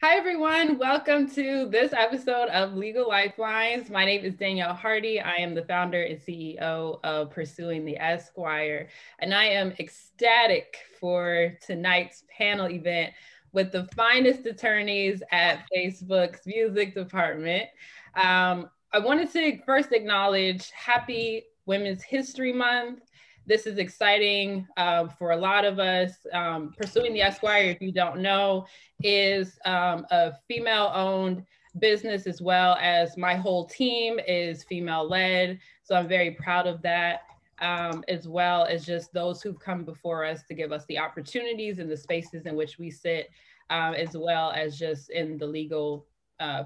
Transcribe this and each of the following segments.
Hi, everyone. Welcome to this episode of Legal Lifelines. My name is Danielle Hardy. I am the founder and CEO of Pursuing the Esquire, and I am ecstatic for tonight's panel event with the finest attorneys at Facebook's music department. I wanted to first acknowledge Happy Women's History Month. This is exciting for a lot of us. Pursuing the Esquire, if you don't know, is a female-owned business, as well as my whole team is female-led. So I'm very proud of that, as well as just those who've come before us to give us the opportunities and the spaces in which we sit, as well as just in the legal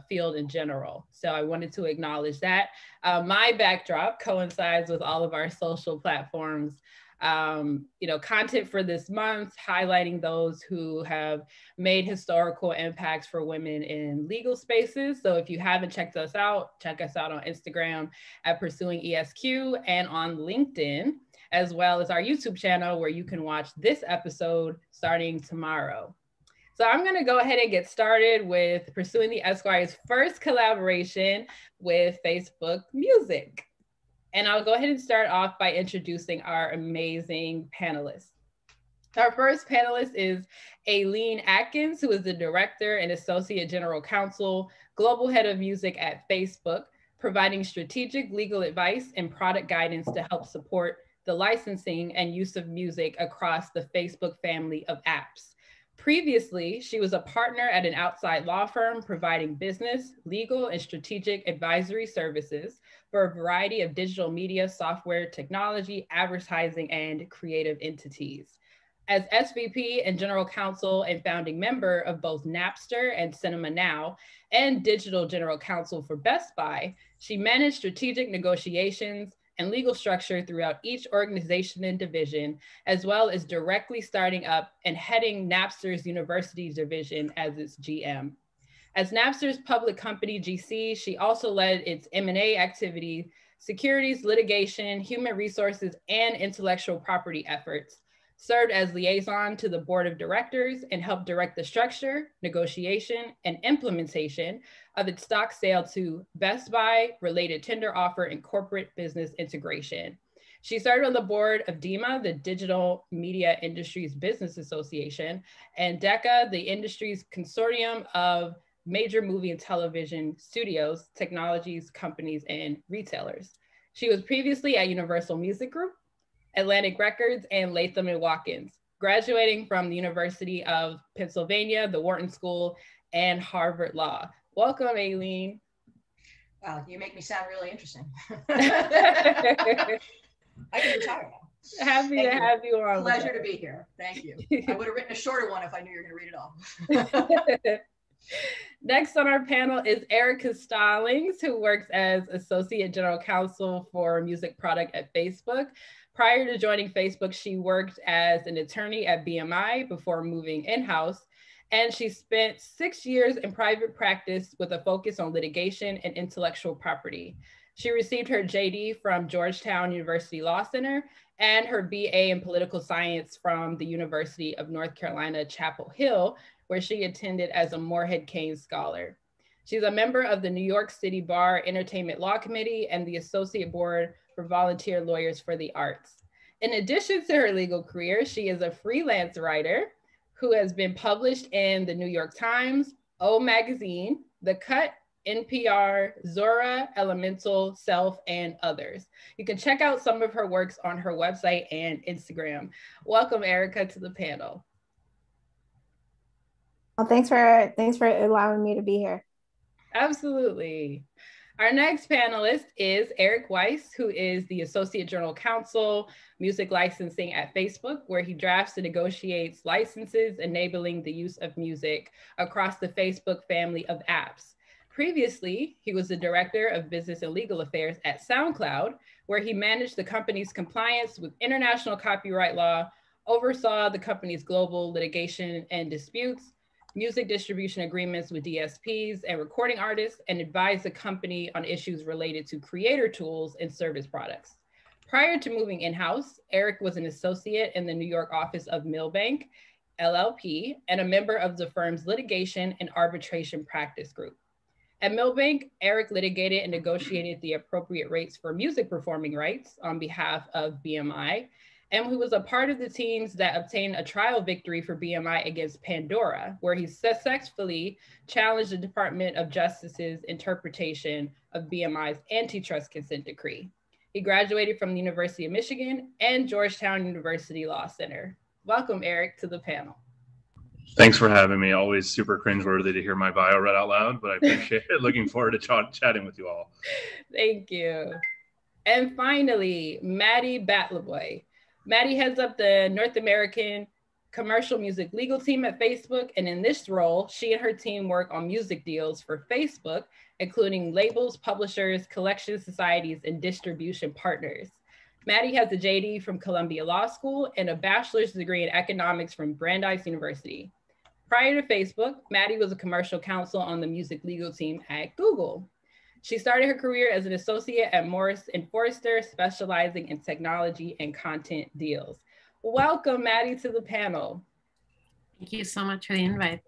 field in general. So I wanted to acknowledge that. My backdrop coincides with all of our social platforms. Content for this month, highlighting those who have made historical impacts for women in legal spaces. So if you haven't checked us out, check us out on Instagram at Pursuing ESQ and on LinkedIn, as well as our YouTube channel where you can watch this episode starting tomorrow. So I'm going to go ahead and get started with Pursuing the Esquire's first collaboration with Facebook Music. And I'll go ahead and start off by introducing our amazing panelists. Our first panelist is Aileen Atkins, who is the Director and Associate General Counsel, Global Head of Music at Facebook, providing strategic legal advice and product guidance to help support the licensing and use of music across the Facebook family of apps. Previously, she was a partner at an outside law firm providing business, legal, and strategic advisory services for a variety of digital media, software, technology, advertising, and creative entities. As SVP and General Counsel and founding member of both Napster and Cinema Now, and Digital General Counsel for Best Buy, she managed strategic negotiations and legal structure throughout each organization and division, as well as directly starting up and heading Napster's University division as its GM. As Napster's public company GC, she also led its M&A activity, securities, litigation, human resources, and intellectual property efforts, served as liaison to the board of directors, and helped direct the structure, negotiation, and implementation of its stock sale to Best Buy, related tender offer, and corporate business integration. She served on the board of DEMA, the Digital Media Industries Business Association, and DECA, the industry's consortium of major movie and television studios, technologies, companies, and retailers. She was previously at Universal Music Group, Atlantic Records, and Latham & Watkins, graduating from the University of Pennsylvania, the Wharton School, and Harvard Law. Welcome, Aileen. Wow, you make me sound really interesting. I can retire now. Happy to have you on. Pleasure to be here. Thank you. I would have written a shorter one if I knew you were going to read it all. Next on our panel is Erica Stallings, who works as Associate General Counsel for Music Product at Facebook. Prior to joining Facebook, she worked as an attorney at BMI before moving in-house, and she spent 6 years in private practice with a focus on litigation and intellectual property. She received her JD from Georgetown University Law Center and her BA in political science from the University of North Carolina, Chapel Hill, where she attended as a Moorhead Keynes Scholar. She's a member of the New York City Bar Entertainment Law Committee and the Associate Board for Volunteer Lawyers for the Arts. In addition to her legal career, she is a freelance writer who has been published in the New York Times, O Magazine, The Cut, NPR, Zora, Elemental, Self, and others. You can check out some of her works on her website and Instagram. Welcome, Erica, to the panel. Well, thanks for allowing me to be here. Absolutely. Our next panelist is Eric Weiss, who is the Associate General Counsel, Music Licensing at Facebook, where he drafts and negotiates licenses enabling the use of music across the Facebook family of apps. Previously, he was the Director of Business and Legal Affairs at SoundCloud, where he managed the company's compliance with international copyright law, oversaw the company's global litigation and disputes, music distribution agreements with DSPs and recording artists, and advised the company on issues related to creator tools and service products. Prior to moving in-house, Eric was an associate in the New York office of Milbank, LLP, and a member of the firm's litigation and arbitration practice group. At Milbank, Eric litigated and negotiated the appropriate rates for music performing rights on behalf of BMI, and he was a part of the teams that obtained a trial victory for BMI against Pandora, where he successfully challenged the Department of Justice's interpretation of BMI's antitrust consent decree. He graduated from the University of Michigan and Georgetown University Law Center. Welcome, Eric, to the panel. Thanks for having me. Always super cringeworthy to hear my bio read out loud, but I appreciate it. Looking forward to chatting with you all. Thank you. And finally, Maddie Batlivoy. Maddie heads up the North American commercial music legal team at Facebook. And in this role, she and her team work on music deals for Facebook, including labels, publishers, collection societies, and distribution partners. Maddie has a JD from Columbia Law School and a bachelor's degree in economics from Brandeis University. Prior to Facebook, Maddie was a commercial counsel on the music legal team at Google. She started her career as an associate at Morris & Forster, specializing in technology and content deals. Welcome, Maddie, to the panel. Thank you so much for the invite.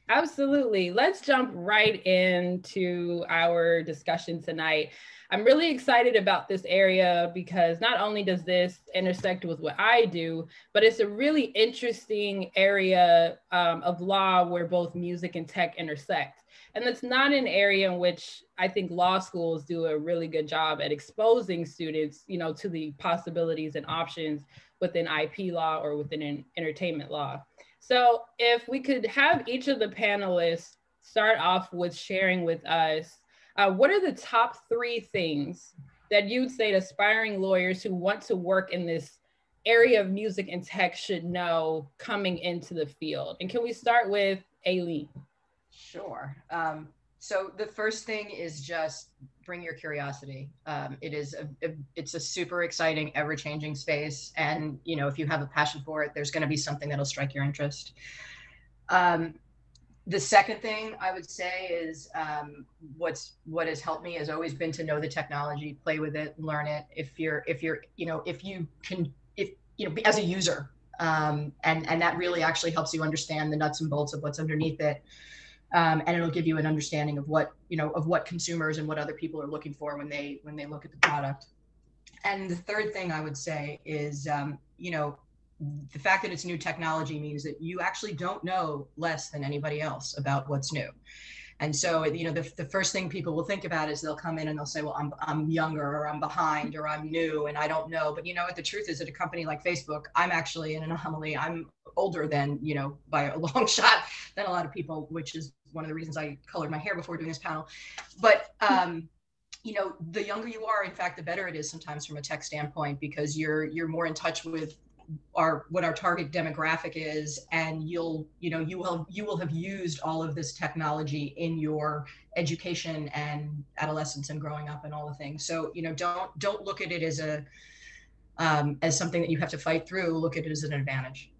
Absolutely. Let's jump right into our discussion tonight. I'm really excited about this area because not only does this intersect with what I do, but it's a really interesting area of law where both music and tech intersect. And it's not an area in which I think law schools do a really good job at exposing students, to the possibilities and options within IP law or within entertainment law. So if we could have each of the panelists start off with sharing with us, what are the top 3 things that you'd say to aspiring lawyers who want to work in this area of music and tech should know coming into the field? And can we start with Aileen? Sure. So the first thing is just bring your curiosity. It's a super exciting, ever-changing space. And, if you have a passion for it, there's going to be something that'll strike your interest. The second thing I would say is what has helped me has always been to know the technology, play with it, learn it. If you can, as a user, and that really actually helps you understand the nuts and bolts of what's underneath it. And it'll give you an understanding of what consumers and what other people are looking for when they look at the product. And the third thing I would say is, the fact that it's new technology means that you actually don't know less than anybody else about what's new. And so, the first thing people will think about is they'll come in and they'll say, well, I'm younger, or I'm behind, or I'm new and I don't know. But what the truth is, at a company like Facebook, I'm actually an anomaly. I'm older than, by a long shot than a lot of people, which is one of the reasons I colored my hair before doing this panel. But, the younger you are, in fact, the better it is sometimes from a tech standpoint, because you're more in touch with what our target demographic is, and you will have used all of this technology in your education and adolescence and growing up and all the things. So don't look at it as something that you have to fight through. Look at it as an advantage.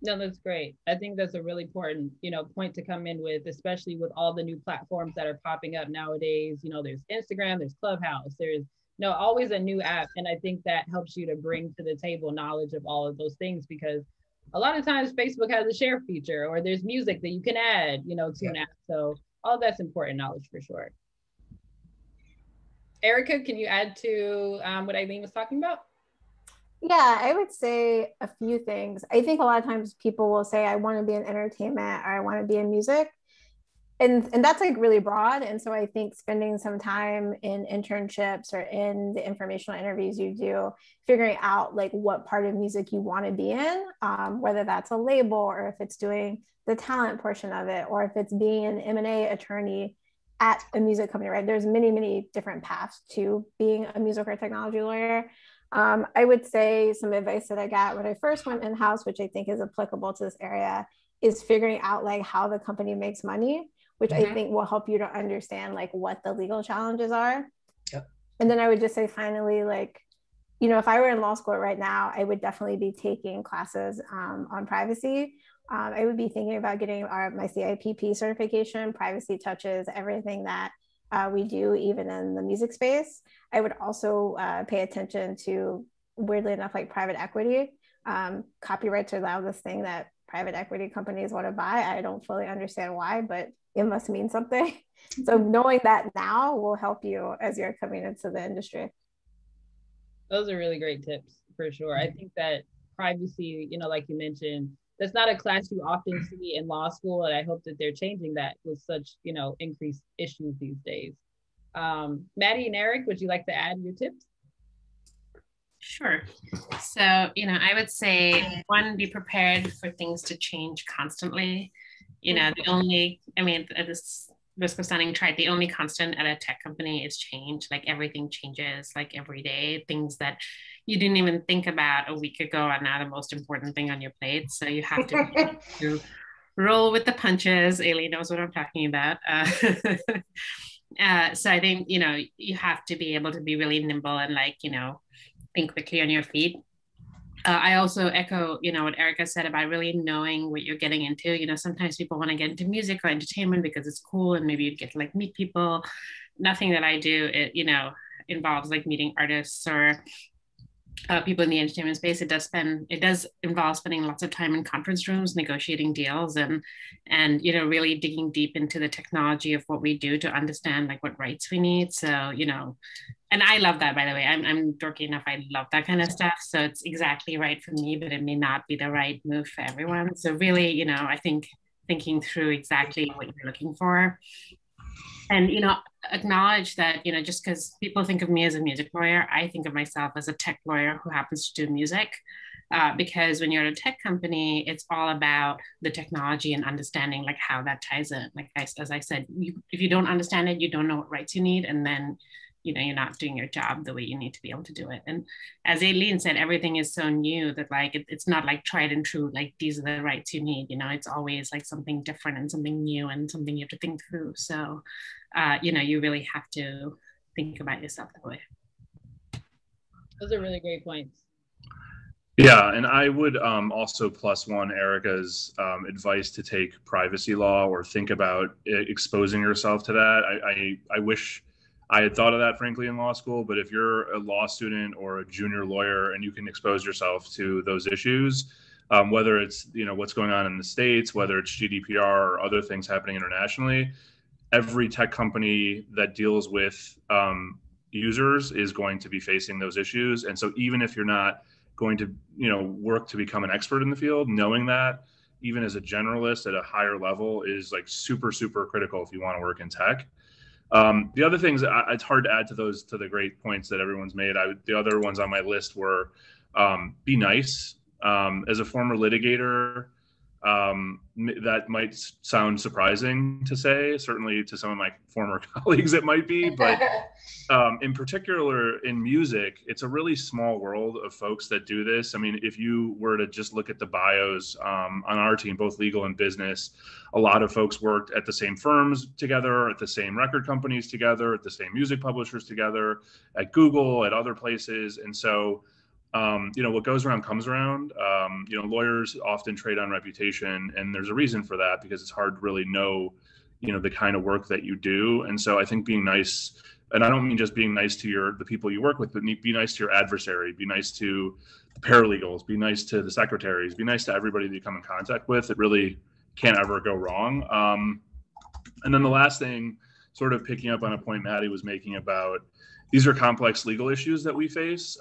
No, that's great. I think that's a really important, point to come in with, especially with all the new platforms that are popping up nowadays. There's Instagram, there's Clubhouse, there's always a new app. And I think that helps you to bring to the table knowledge of all of those things, because a lot of times Facebook has a share feature, or there's music that you can add, to an app. So all that's important knowledge for sure. Erica, can you add to what Aileen was talking about? Yeah, I would say a few things. I think a lot of times people will say, I want to be in entertainment, or I want to be in music. And that's like really broad. And so I think spending some time in internships or in the informational interviews you do, figuring out like what part of music you want to be in, whether that's a label, or if it's doing the talent portion of it, or if it's being an M&A attorney at a music company, right? There's many, many different paths to being a music or technology lawyer. I would say some advice that I got when I first went in-house, which I think is applicable to this area, is figuring out like how the company makes money, which I think will help you to understand like what the legal challenges are. Yep. And then I would just say finally, like, if I were in law school right now, I would definitely be taking classes on privacy. I would be thinking about getting my CIPP certification. Privacy touches everything that we do, even in the music space. I would also pay attention to, weirdly enough, like private equity. Copyrights are the loudest thing that private equity companies want to buy. I don't fully understand why, but it must mean something. So knowing that now will help you as you're coming into the industry. Those are really great tips for sure. I think that privacy, like you mentioned, that's not a class you often see in law school. And I hope that they're changing that with such, increased issues these days. Maddie and Eric, would you like to add your tips? Sure. So, I would say, one, be prepared for things to change constantly. At this risk of sounding trite, the only constant at a tech company is change. Like everything changes like every day. Things that you didn't even think about a week ago are now the most important thing on your plate. So you have to roll with the punches. Aileen knows what I'm talking about. So I think, you have to be able to be really nimble and think quickly on your feet. I also echo, what Erica said about really knowing what you're getting into. Sometimes people want to get into music or entertainment because it's cool and maybe you get to meet people. Nothing that I do, involves meeting artists or people in the entertainment space. It does involve spending lots of time in conference rooms, negotiating deals and really digging deep into the technology of what we do to understand what rights we need. So, and I love that, by the way. I'm dorky enough. I love that kind of stuff. So it's exactly right for me, but it may not be the right move for everyone. So really, I think thinking through exactly what you're looking for. And, acknowledge that, just because people think of me as a music lawyer, I think of myself as a tech lawyer who happens to do music. Because when you're at a tech company, it's all about the technology and understanding how that ties in. As I said, if you don't understand it, you don't know what rights you need. And then, you're not doing your job the way you need to be able to do it. And as Aileen said, everything is so new that it's not tried and true, these are the rights you need. It's always something different and something new and something you have to think through. So, you really have to think about yourself that way. Those are really great points. Yeah, and I would also plus one Erica's advice to take privacy law or think about exposing yourself to that. I wish I had thought of that, frankly, in law school. But if you're a law student or a junior lawyer and you can expose yourself to those issues, whether it's what's going on in the States, whether it's GDPR or other things happening internationally, every tech company that deals with users is going to be facing those issues. And so even if you're not going to work to become an expert in the field, knowing that even as a generalist at a higher level is super, super critical if you want to work in tech. The other things, it's hard to add to the great points that everyone's made. The other ones on my list were be nice. As a former litigator, that might sound surprising to say, certainly to some of my former colleagues it might be, but in particular in music, it's a really small world of folks that do this. I mean, if you were to just look at the bios on our team, both legal and business, a lot of folks worked at the same firms together, at the same record companies together, at the same music publishers together, at Google, at other places. And so what goes around comes around. Lawyers often trade on reputation, and there's a reason for that because it's hard to really know, the kind of work that you do. And so I think being nice, and I don't mean just being nice to the people you work with, but be nice to your adversary, be nice to the paralegals, be nice to the secretaries, be nice to everybody that you come in contact with. It really can't ever go wrong. And then the last thing, sort of picking up on a point Maddie was making about, these are complex legal issues that we face.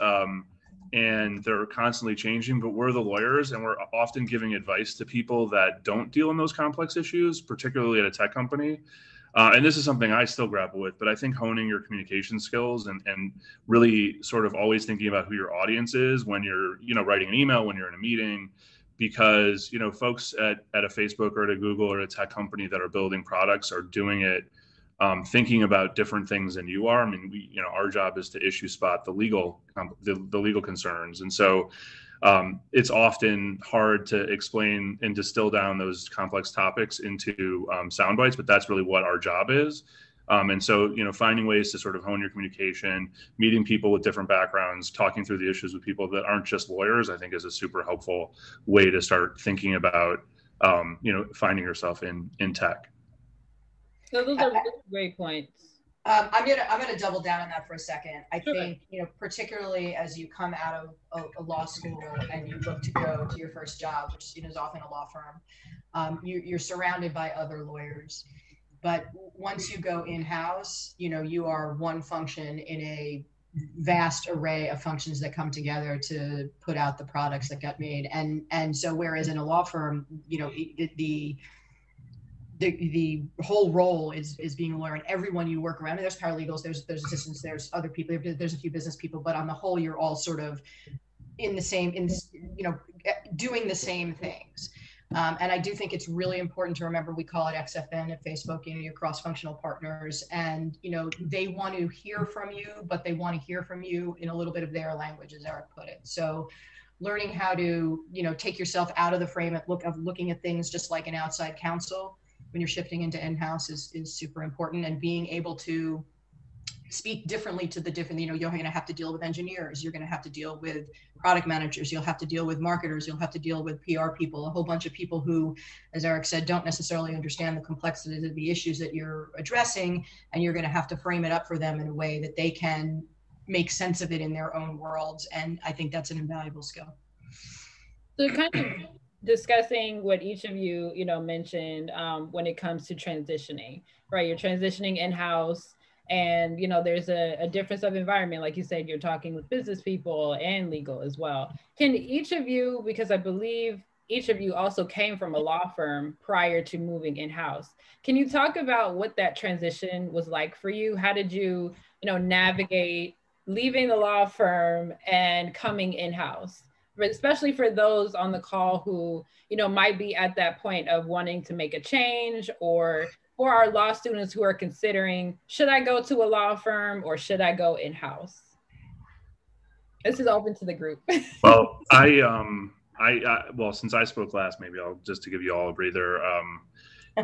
And they're constantly changing, but we're the lawyers and we're often giving advice to people that don't deal in those complex issues, particularly at a tech company. And this is something I still grapple with, but I think honing your communication skills and really sort of always thinking about who your audience is when you're, writing an email, when you're in a meeting, because, folks at a Facebook or at a Google or a tech company that are building products are doing it thinking about different things than you are. I mean, our job is to issue spot the legal concerns. And so it's often hard to explain and distill down those complex topics into sound bites, but that's really what our job is. And so, finding ways to sort of hone your communication, meeting people with different backgrounds, talking through the issues with people that aren't just lawyers, I think is a super helpful way to start thinking about, finding yourself in tech. So those are really great points. I'm gonna double down on that for a second. I think, you know, particularly as you come out of a law school and you look to go to your first job, which, you know, is often a law firm, you're surrounded by other lawyers. But once you go in-house, you know, you are one function in a vast array of functions that come together to put out the products that get made. And so whereas in a law firm, you know, the whole role is being learned. Everyone you work around, I mean, there's paralegals, there's assistants, there's other people, there's a few business people, but on the whole, you're all sort of in the same, you know, doing the same things. And I do think it's really important to remember, we call it XFN at Facebook, you know, your cross-functional partners, and, you know, they want to hear from you, but they want to hear from you in a little bit of their language, as Eric put it. So learning how to, you know, take yourself out of the frame of looking at things just like an outside counsel when you're shifting into in-house is super important, and being able to speak differently to the different, you know, you're going to have to deal with engineers, you're going to have to deal with product managers, you'll have to deal with marketers, you'll have to deal with PR people, a whole bunch of people who, as Eric said, don't necessarily understand the complexities of the issues that you're addressing, and you're going to have to frame it up for them in a way that they can make sense of it in their own worlds. And I think that's an invaluable skill. So kind of discussing what each of you, you know, mentioned when it comes to transitioning, right? You're transitioning in-house, and, you know, there's a difference of environment. Like you said, you're talking with business people and legal as well. Can each of you, because I believe each of you also came from a law firm prior to moving in-house, can you talk about what that transition was like for you? How did you, you know, navigate leaving the law firm and coming in-house? Especially for those on the call who, you know, might be at that point of wanting to make a change, or for our law students who are considering, should I go to a law firm or should I go in-house? This is open to the group. Well, well, since I spoke last, maybe I'll just to give you all a breather.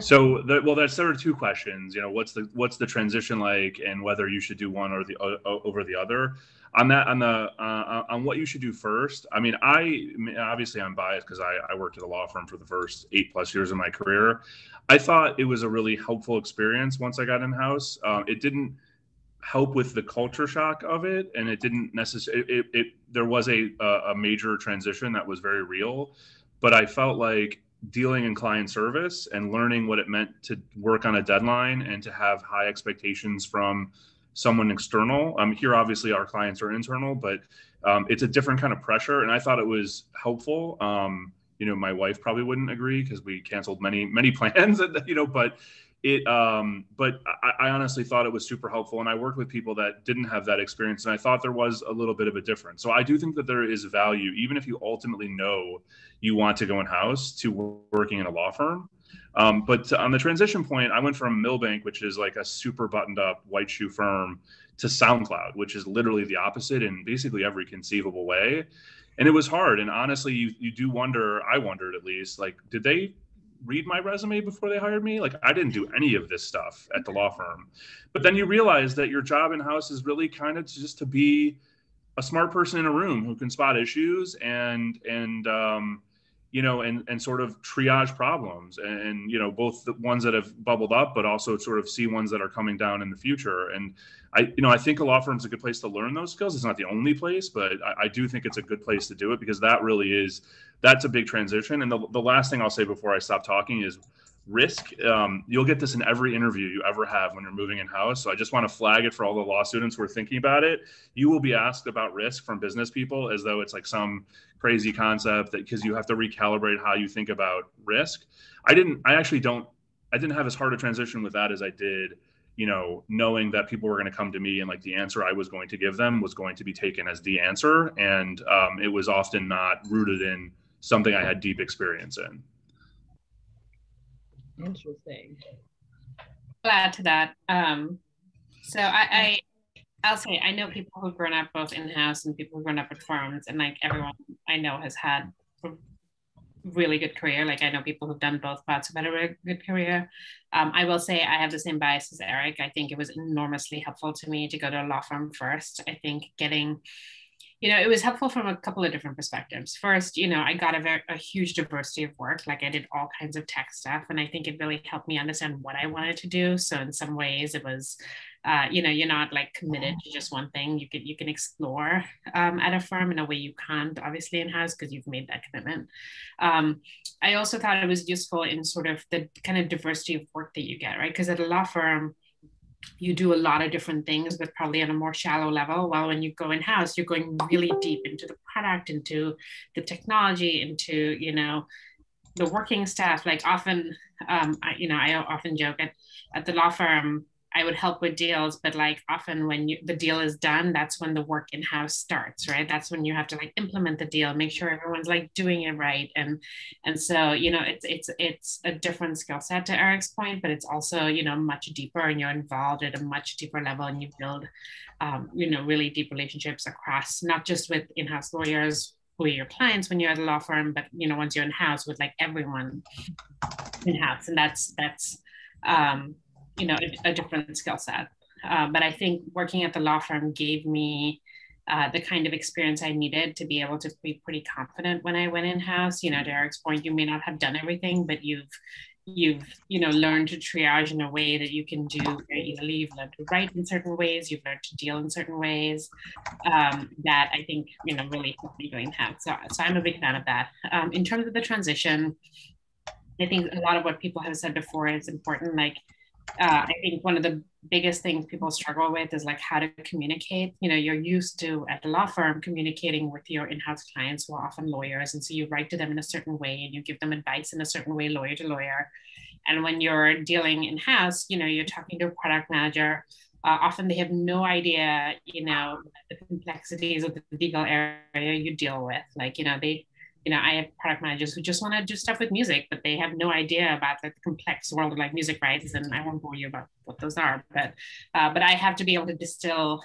So, there's sort of two questions. You know, what's the transition like, and whether you should do one or the over the other. On that, on what you should do first. I mean, obviously I'm biased because I worked at a law firm for the first 8+ years of my career. I thought it was a really helpful experience once I got in-house. It didn't help with the culture shock of it, and it didn't necessarily. There was a major transition that was very real, but I felt like dealing in client service and learning what it meant to work on a deadline and to have high expectations from someone external. Here, obviously, our clients are internal, but it's a different kind of pressure, and I thought it was helpful. You know, my wife probably wouldn't agree because we canceled many plans, you know, but I honestly thought it was super helpful, and I worked with people that didn't have that experience, and I thought there was a little bit of a difference. So I do think that there is value, even if you ultimately know you want to go in-house, to working in a law firm. But on the transition point, I went from Milbank, which is like a super buttoned up white shoe firm, to SoundCloud, which is literally the opposite in basically every conceivable way. And it was hard. And honestly, you do wonder, I wondered at least, like, did they read my resume before they hired me? Like, I didn't do any of this stuff at the law firm. But then you realize that your job in-house is really kind of just to be a smart person in a room who can spot issues and you know, and sort of triage problems, and, you know, both the ones that have bubbled up, but also sort of see ones that are coming down in the future. And I think a law firm is a good place to learn those skills. It's not the only place, but I do think it's a good place to do it, because that's a big transition. And the last thing I'll say before I stop talking is risk. You'll get this in every interview you ever have when you're moving in-house. So I just want to flag it for all the law students who are thinking about it. You will be asked about risk from business people as though it's like some crazy concept, that because you have to recalibrate how you think about risk. I didn't have as hard a transition with that as I did, you know, knowing that people were going to come to me and like the answer I was going to give them was going to be taken as the answer. And it was often not rooted in something I had deep experience in. Interesting. I'll add to that. So I'll say, I know people who've grown up both in-house and people who've grown up at firms, and like everyone I know has had a really good career. Like I know people who've done both paths who've had a really good career. I will say I have the same bias as Eric. I think it was enormously helpful to me to go to a law firm first. I think it was helpful from a couple of different perspectives. First, you know, I got a huge diversity of work. Like I did all kinds of tech stuff, and I think it really helped me understand what I wanted to do. So in some ways it was you're not like committed to just one thing. You can explore at a firm in a way you can't obviously in-house because you've made that commitment. I also thought it was useful in sort of the kind of diversity of work that you get, right? Because at a law firm, you do a lot of different things, but probably on a more shallow level. While when you go in-house, you're going really deep into the product, into the technology, into, the working staff. Like often, I often joke at the law firm, I would help with deals, but like often when the deal is done, that's when the work in-house starts, right? That's when you have to like implement the deal, make sure everyone's like doing it right. And so, it's a different skill set to Eric's point, but it's also, much deeper, and you're involved at a much deeper level, and you build, really deep relationships across, not just with in-house lawyers who are your clients when you're at a law firm, but, once you're in-house with like everyone in-house. And that's a different skill set. But I think working at the law firm gave me the kind of experience I needed to be able to be pretty confident when I went in-house. To Eric's point, you may not have done everything, but you've learned to triage in a way that you can do very easily. You've learned to write in certain ways. You've learned to deal in certain ways that I think, really helped me going in-house. So I'm a big fan of that. In terms of the transition, I think a lot of what people have said before is important. Like, I think one of the biggest things people struggle with is like how to communicate. You're used to at the law firm communicating with your in-house clients who are often lawyers. And so you write to them in a certain way and you give them advice in a certain way, lawyer to lawyer. And when you're dealing in-house, you're talking to a product manager. Often they have no idea, the complexities of the legal area you deal with. Like, I have product managers who just want to do stuff with music, but they have no idea about the complex world of like music rights. And I won't bore you about what those are, but I have to be able to distill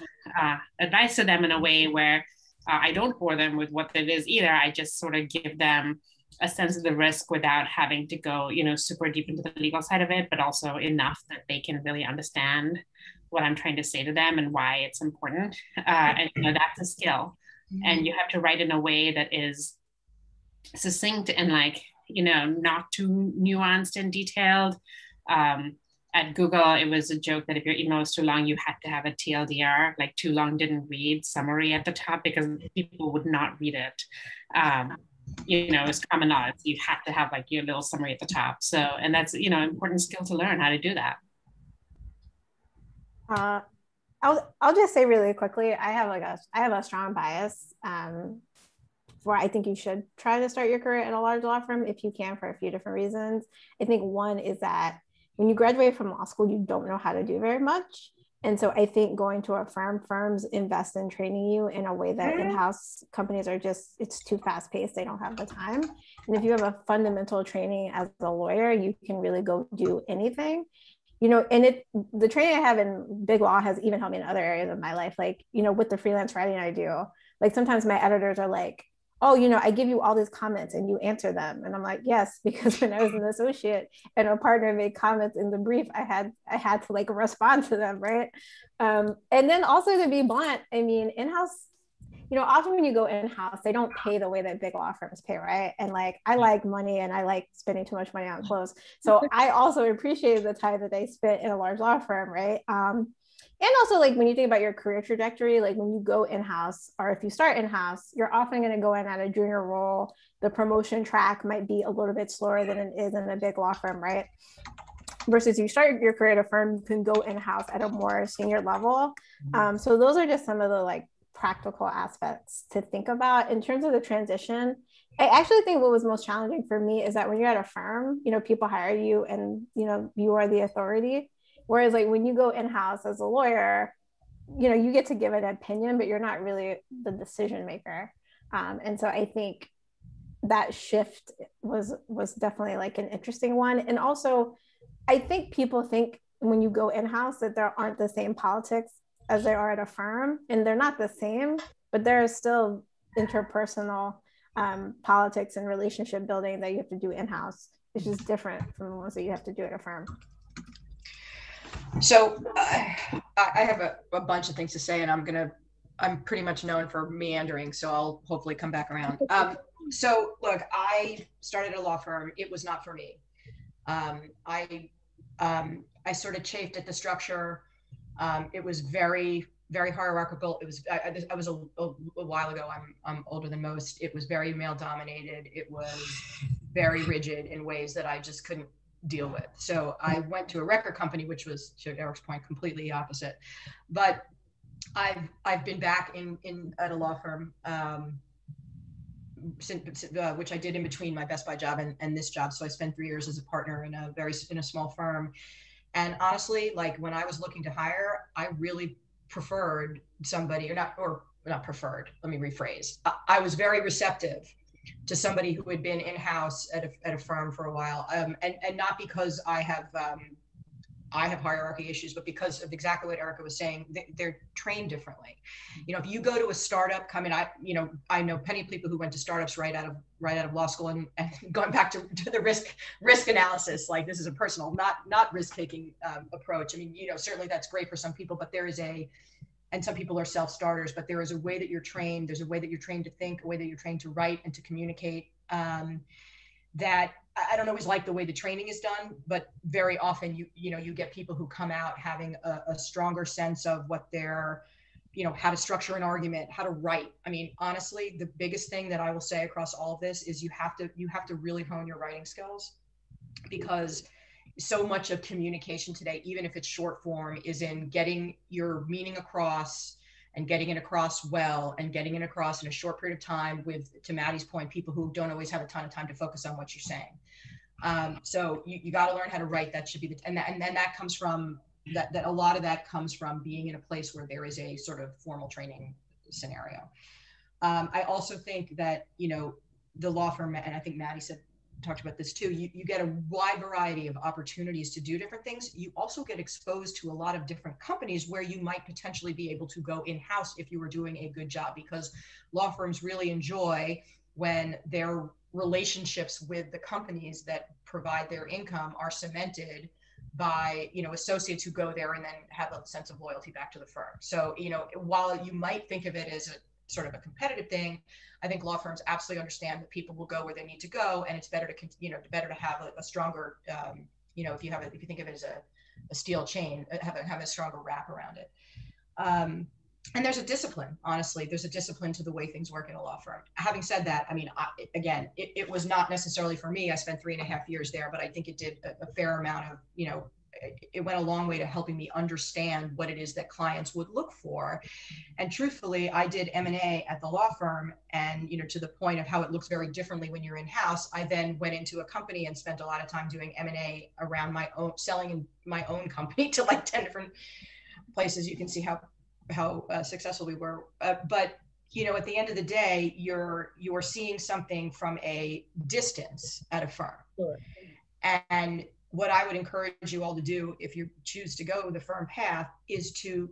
advice to them in a way where I don't bore them with what it is either. I just sort of give them a sense of the risk without having to go, super deep into the legal side of it, but also enough that they can really understand what I'm trying to say to them and why it's important. And that's a skill. And you have to write in a way that is succinct and like, not too nuanced and detailed. At Google, it was a joke that if your email was too long, you had to have a TLDR, like too long didn't read summary at the top, because people would not read it. It was common knowledge. You had to have like your little summary at the top. So, and that's, important skill to learn how to do that. I'll just say really quickly, I have a strong bias where I think you should try to start your career at a large law firm if you can, for a few different reasons. I think one is that when you graduate from law school, you don't know how to do very much. And so I think going to a firms invest in training you in a way that in-house companies are it's too fast paced. They don't have the time. And if you have a fundamental training as a lawyer, you can really go do anything. And the training I have in big law has even helped me in other areas of my life. Like, with the freelance writing I do, like sometimes my editors are like, oh, I give you all these comments and you answer them. And I'm like, yes, because when I was an associate and a partner made comments in the brief, I had to like respond to them, right? And then also, to be blunt, I mean, in-house, often when you go in-house, they don't pay the way that big law firms pay, right? And like, I like money and I like spending too much money on clothes. So I also appreciate the time that they spent in a large law firm, right? And also, like, when you think about your career trajectory, like when you go in-house, or if you start in-house, you're often going to go in at a junior role. The promotion track might be a little bit slower than it is in a big law firm, right? Versus you start your career at a firm, you can go in-house at a more senior level. So those are just some of the like practical aspects to think about. In terms of the transition, I actually think what was most challenging for me is that when you're at a firm, people hire you and, you are the authority. Whereas like when you go in-house as a lawyer, you get to give an opinion, but you're not really the decision maker. And so I think that shift was definitely like an interesting one. And also, I think people think when you go in-house that there aren't the same politics as there are at a firm, and they're not the same, but there is still interpersonal politics and relationship building that you have to do in-house. It's just different from the ones that you have to do at a firm. So I have a bunch of things to say, and I'm pretty much known for meandering, so I'll hopefully come back around. So look, I started a law firm. It was not for me. I sort of chafed at the structure. It was very, very hierarchical. It was, I was a while ago, I'm older than most. It was very male dominated. It was very rigid in ways that I just couldn't deal with. So I went to a record company, which was, to Eric's point, completely opposite. But I've been back at a law firm, which I did in between my Best Buy job and this job. So I spent 3 years as a partner in a small firm. And honestly, like when I was looking to hire, I really preferred somebody, or not preferred, let me rephrase. I was very receptive to somebody who had been in-house at a firm for a while. And not because I have hierarchy issues, but because of exactly what Erica was saying, they're trained differently. You know, if you go to a startup, I know plenty of people who went to startups right out of law school, and going back to the risk analysis, like this is a personal, not risk-taking approach. I mean, you know, certainly that's great for some people, but and some people are self-starters, but there is a way that you're trained. There's a way that you're trained to think, a way that you're trained to write and to communicate, that I don't always like the way the training is done, but very often you get people who come out having a stronger sense of what they're, you know, how to structure an argument, how to write. I mean, honestly, the biggest thing that I will say across all of this is you have to really hone your writing skills, because so much of communication today, even if it's short form, is in getting your meaning across and getting it across well and getting it across in a short period of time with, to Maddie's point, people who don't always have a ton of time to focus on what you're saying. So you got to learn how to write. That should be and then that comes from that a lot of that comes from being in a place where there is a sort of formal training scenario. I also think that, you know, the law firm, and I think Maddie talked about this too, you get a wide variety of opportunities to do different things. You also get exposed to a lot of different companies where you might potentially be able to go in-house if you were doing a good job, because law firms really enjoy when their relationships with the companies that provide their income are cemented by, you know, associates who go there and then have a sense of loyalty back to the firm. So, you know, while you might think of it as a sort of a competitive thing, I think law firms absolutely understand that people will go where they need to go, and it's better to have a stronger, you know, if you think of it as a steel chain, have a stronger wrap around it. And there's a discipline, honestly, there's a discipline to the way things work in a law firm. Having said that, I mean, it was not necessarily for me. I spent 3.5 years there, but I think it did a fair amount of, you know, it went a long way to helping me understand what it is that clients would look for. And truthfully, I did M&A at the law firm, and, you know, to the point of how it looks very differently when you're in-house, I then went into a company and spent a lot of time doing M&A around my own, selling my own company to like 10 different places. You can see how successful we were. But, you know, at the end of the day, you're seeing something from a distance at a firm. Sure. And what I would encourage you all to do, if you choose to go the firm path, is to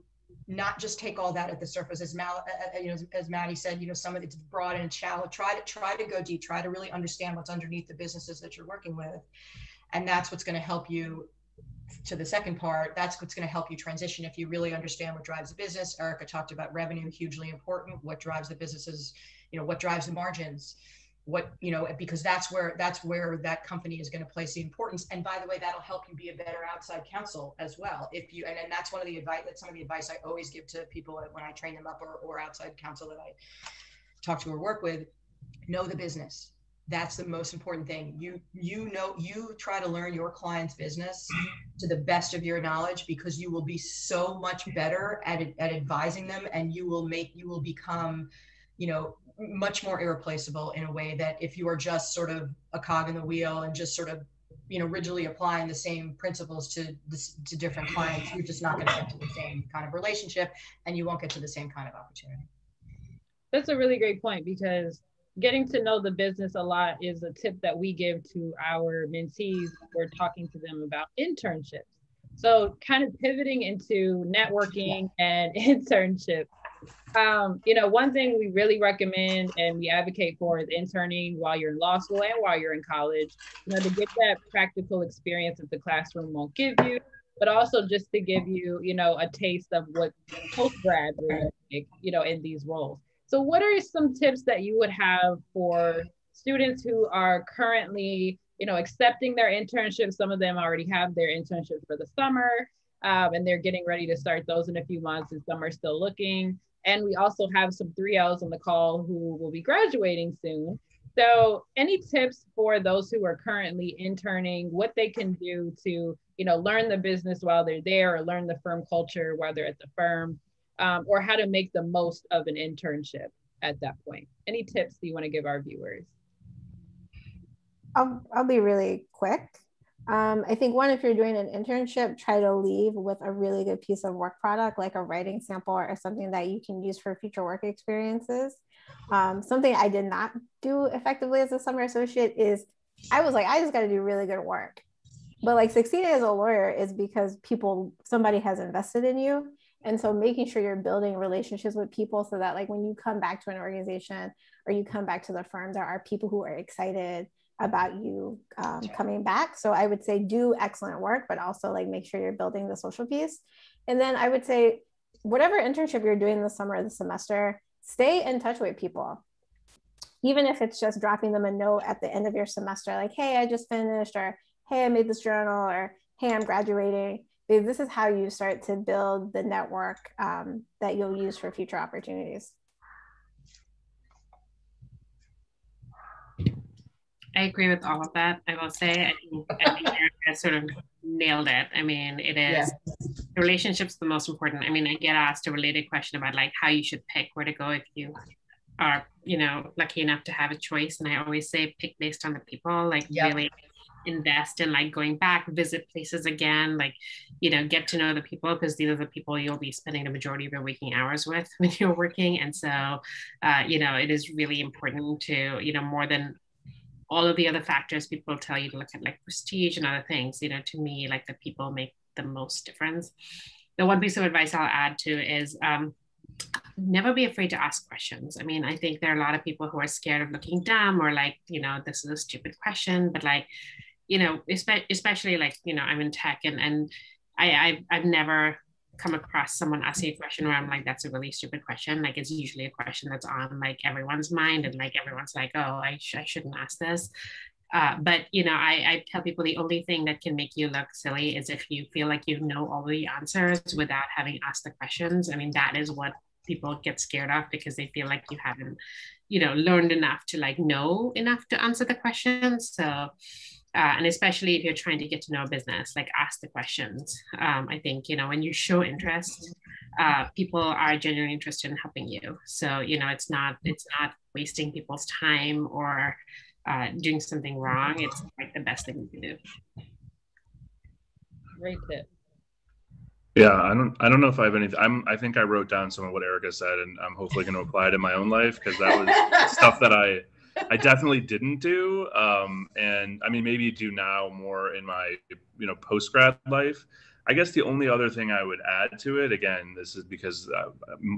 not just take all that at the surface. As Maddie said, you know, some of it's broad and shallow. Try to go deep. Try to really understand what's underneath the businesses that you're working with, and that's what's going to help you. To the second part, that's what's going to help you transition if you really understand what drives the business. Erica talked about revenue, hugely important. What drives the businesses? You know, what drives the margins? What, you know, because that's where that company is going to place the importance. And by the way, that'll help you be a better outside counsel as well. If you, and that's one of the advice, that's some of the advice I always give to people when I train them up, or outside counsel that I talk to or work with. Know the business. That's the most important thing. You try to learn your client's business to the best of your knowledge, because you will be so much better at advising them, and you will become, you know, much more irreplaceable in a way that if you are just sort of a cog in the wheel and just sort of, you know, rigidly applying the same principles to different clients, you're just not going to get to the same kind of relationship, and you won't get to the same kind of opportunity. That's a really great point, because getting to know the business a lot is a tip that we give to our mentees when we're talking to them about internships. So kind of pivoting into networking and internships. You know, one thing we really recommend and we advocate for is interning while you're in law school and while you're in college, you know, to get that practical experience that the classroom won't give you, but also just to give you, you know, a taste of what post-grads are like, you know, in these roles. So what are some tips that you would have for students who are currently, you know, accepting their internships? Some of them already have their internships for the summer. and they're getting ready to start those in a few months, and some are still looking. And we also have some 3Ls on the call who will be graduating soon. So any tips for those who are currently interning, what they can do to, learn the business while they're there, or learn the firm culture while they're at the firm, or how to make the most of an internship at that point? Any tips do you want to give our viewers? I'll be really quick. I think one, if you're doing an internship, try to leave with a really good piece of work product, like a writing sample or something that you can use for future work experiences. Something I did not do effectively as a summer associate is I was like, I just got to do really good work. But like succeeding as a lawyer is because somebody has invested in you. And so making sure you're building relationships with people so that like when you come back to an organization or you come back to the firm, there are people who are excited about you coming back. So I would say do excellent work, but also like make sure you're building the social piece. And then I would say whatever internship you're doing this summer or the semester, stay in touch with people. Even if it's just dropping them a note at the end of your semester, like, hey, I just finished, or hey, I made this journal, or hey, I'm graduating. Because this is how you start to build the network that you'll use for future opportunities. I agree with all of that. I will say, I think Erica sort of nailed it. I mean, it is, the relationship's the most important. I mean, I get asked a related question about like how you should pick where to go if you are, lucky enough to have a choice. And I always say pick based on the people, like really invest in like going back, visit places again, like, get to know the people, because these are the people you'll be spending the majority of your waking hours with when you're working. And so, it is really important to, more than all of the other factors people tell you to look at, like prestige and other things, to me, like the people make the most difference. The one piece of advice I'll add to is never be afraid to ask questions. I mean, I think there are a lot of people who are scared of looking dumb or like, this is a stupid question, but like, especially like, I'm in tech and I've never come across someone asking a question where I'm like, that's a really stupid question. Like it's usually a question that's on like everyone's mind and like everyone's like, oh, I shouldn't ask this. But I tell people the only thing that can make you look silly is if you feel like you know all the answers without having asked the questions. I mean, that is what people get scared of, because they feel like you haven't, learned enough to like know enough to answer the questions. So and especially if you're trying to get to know a business, like ask the questions. I think, when you show interest, people are genuinely interested in helping you. So, it's not wasting people's time or doing something wrong. It's like the best thing you can do. Great tip. Yeah, I don't know if I have anything. I think I wrote down some of what Erica said, and I'm hopefully going to apply it in my own life, because that was stuff that I definitely didn't do. And I mean, maybe do now more in my, post-grad life. I guess the only other thing I would add to it, again, this is because I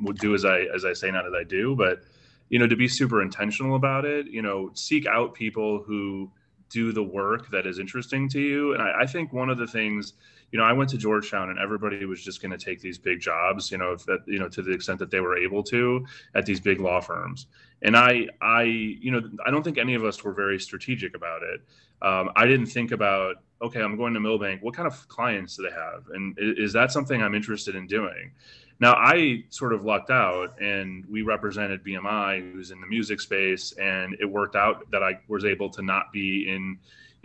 would do as I say, not as I do, but, to be super intentional about it, seek out people who do the work that is interesting to you. And I think one of the things, I went to Georgetown and everybody was just going to take these big jobs, if that, to the extent that they were able to at these big law firms. And I don't think any of us were very strategic about it. I didn't think about, okay, I'm going to Milbank. What kind of clients do they have? And is that something I'm interested in doing? Now, I sort of lucked out, and we represented BMI, who's in the music space, and it worked out that I was able to not be in,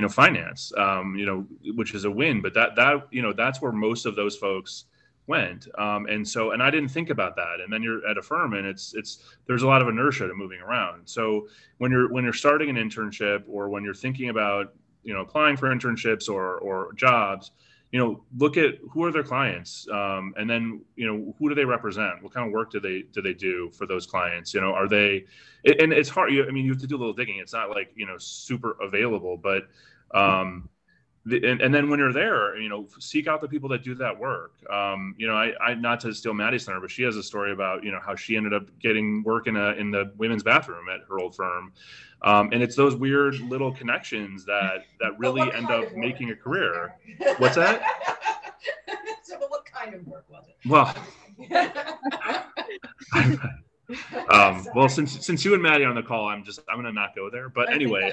finance, which is a win. But that's where most of those folks went. And I didn't think about that. And then you're at a firm, and there's a lot of inertia to moving around. So when you're starting an internship, or when you're thinking about, applying for internships or jobs, look at who are their clients, and then, who do they represent? What kind of work do they do for those clients? Are they, and it's hard. You have to do a little digging. It's not like, super available, but, and then when you're there, seek out the people that do that work. I not to steal Maddie's thunder, but she has a story about, how she ended up getting work in the women's bathroom at her old firm. And it's those weird little connections that really end up making a career. What's that? So, but what kind of work was it? Well, since you and Maddie are on the call, I'm going to not go there. But anyway,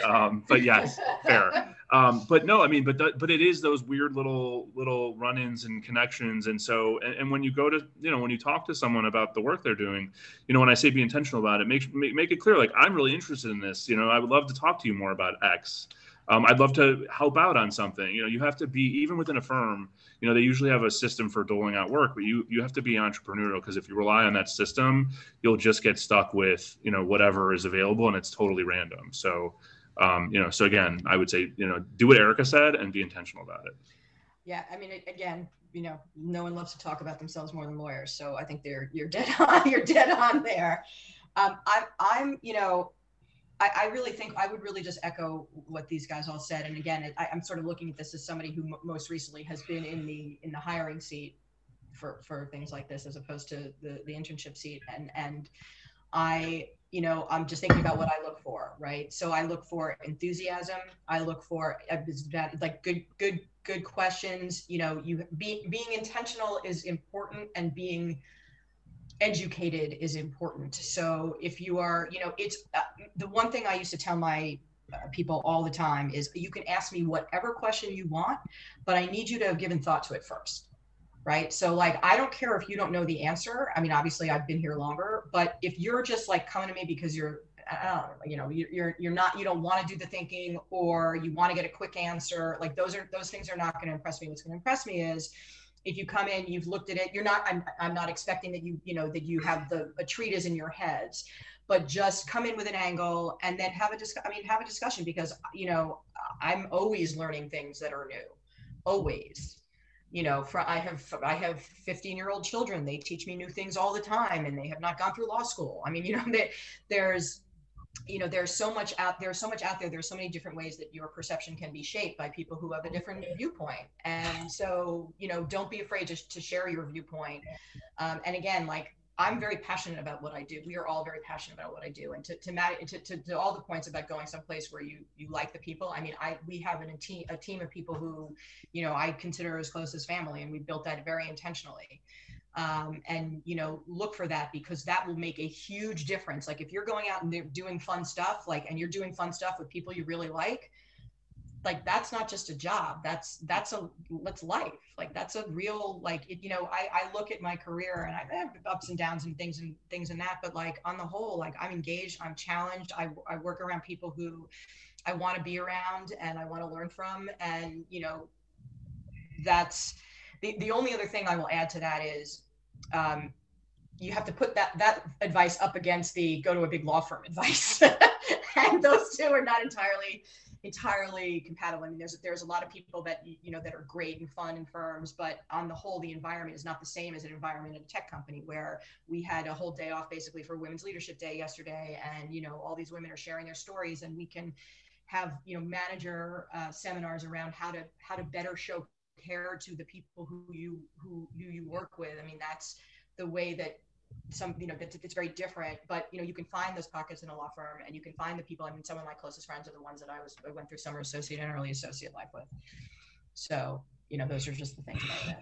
but yes, fair. But no, I mean, but it is those weird little run-ins and connections. And so, and when you go to, when you talk to someone about the work they're doing, when I say be intentional about it, make it clear, like, I'm really interested in this, I would love to talk to you more about X. I'd love to help out on something. You have to be, even within a firm, they usually have a system for doling out work, but you have to be entrepreneurial, because if you rely on that system, you'll just get stuck with, whatever is available, and it's totally random. So, so again, I would say, do what Erica said and be intentional about it. Yeah. I mean, again, no one loves to talk about themselves more than lawyers. So I think you're dead on, there. I really think I would really just echo what these guys all said. And again, I'm sort of looking at this as somebody who most recently has been in the hiring seat for things like this, as opposed to the internship seat. And I'm just thinking about what I look for, right? So I look for enthusiasm. I look for like good questions. Being intentional is important, and being educated is important. So if you are, it's the one thing I used to tell my people all the time is, you can ask me whatever question you want, but I need you to have given thought to it first. Right. So like, I don't care if you don't know the answer. I mean, obviously I've been here longer, but if you're just like coming to me because you're not, you don't want to do the thinking, or you want to get a quick answer, like those things are not going to impress me. What's going to impress me is, if you come in, you've looked at it, I'm not expecting that that you have a treatise in your heads, but just come in with an angle, and then have a discussion, because, I'm always learning things that are new, always. I have 15-year-old children. They teach me new things all the time, and they have not gone through law school. I mean, there's so much out there. There's so many different ways that your perception can be shaped by people who have a different viewpoint. And so, don't be afraid to share your viewpoint. And again, like, I'm very passionate about what I do. We are all very passionate about what I do. And to Maddie, to all the points about going someplace where you like the people. I mean, we have a team of people who, I consider as close as family, and we built that very intentionally. And look for that, because that will make a huge difference. Like, if you're going out and doing fun stuff, and you're doing fun stuff with people you really like, that's not just a job, that's life. Like, that's a real, I look at my career, and I have ups and downs and things and that, but like, on the whole, like, I'm engaged, I'm challenged, I work around people who I want to be around and I want to learn from. And that's the only other thing I will add to that is, you have to put that advice up against the go to a big law firm advice. And those two are not entirely compatible. I mean, there's a lot of people that, that are great and fun in firms, but on the whole, the environment is not the same as an environment in a tech company, where we had a whole day off basically for Women's Leadership Day yesterday. And, all these women are sharing their stories, and we can have, manager seminars around how to better show care to the people who you work with. I mean, that's the way that it's very different, but you can find those pockets in a law firm, and you can find the people. I mean, some of my closest friends are the ones that I went through summer associate and early associate life with. So, those are just the things about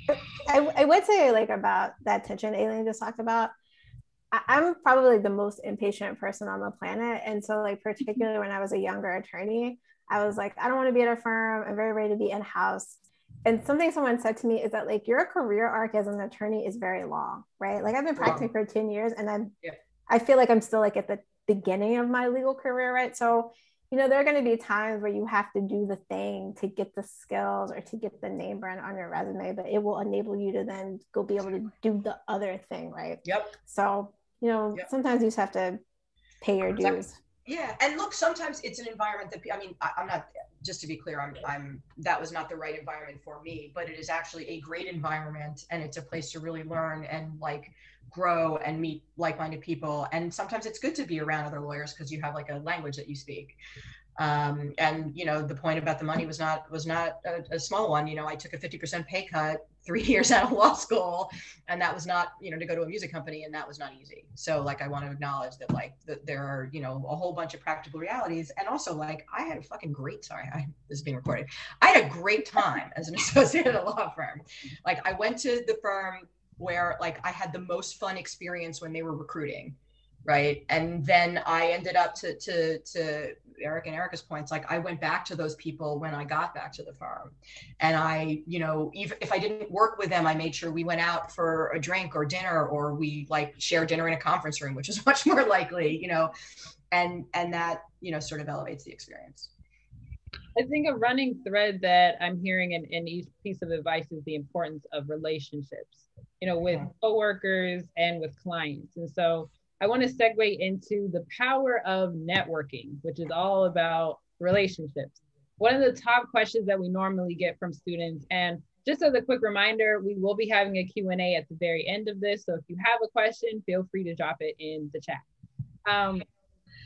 that. I would say, like, about that tension Aileen just talked about, I'm probably the most impatient person on the planet. And so, like, particularly when I was a younger attorney, I was like, I don't want to be at a firm. I'm very ready to be in-house. And something someone said to me is that, like, your career arc as an attorney is very long, right? Like, I've been practicing for 10 years, and I feel like I'm still, like, at the beginning of my legal career, right? So, there are going to be times where you have to do the thing to get the skills or to get the name brand on your resume, but it will enable you to then go be able to do the other thing, right? Yep. So, sometimes you just have to pay your dues. Yeah. And look, sometimes it's an environment that, I mean, I'm not, just to be clear, that was not the right environment for me, but it is actually a great environment, and it's a place to really learn and, like, grow and meet like-minded people. And sometimes it's good to be around other lawyers, because you have, like, a language that you speak. And, the point about the money was not a small one. I took a 50% pay cut 3 years out of law school, and that was not, to go to a music company, and that was not easy. So, like, I want to acknowledge that, like, there are, a whole bunch of practical realities. And also, like, I had a fucking great, this is being recorded. I had a great time as an associate at a law firm. Like, I went to the firm where, like, I had the most fun experience when they were recruiting. right? And then I ended up to Eric and Erica's points, like I went back to those people when I got back to the farm. And I, even if I didn't work with them, I made sure we went out for a drink or dinner, or we like share dinner in a conference room, which is much more likely, and that, sort of elevates the experience. I think a running thread that I'm hearing in each piece of advice is the importance of relationships, with coworkers and with clients. And so I want to segue into the power of networking, which is all about relationships. One of the top questions that we normally get from students, and just as a quick reminder, we will be having a Q&A at the very end of this. So if you have a question, feel free to drop it in the chat.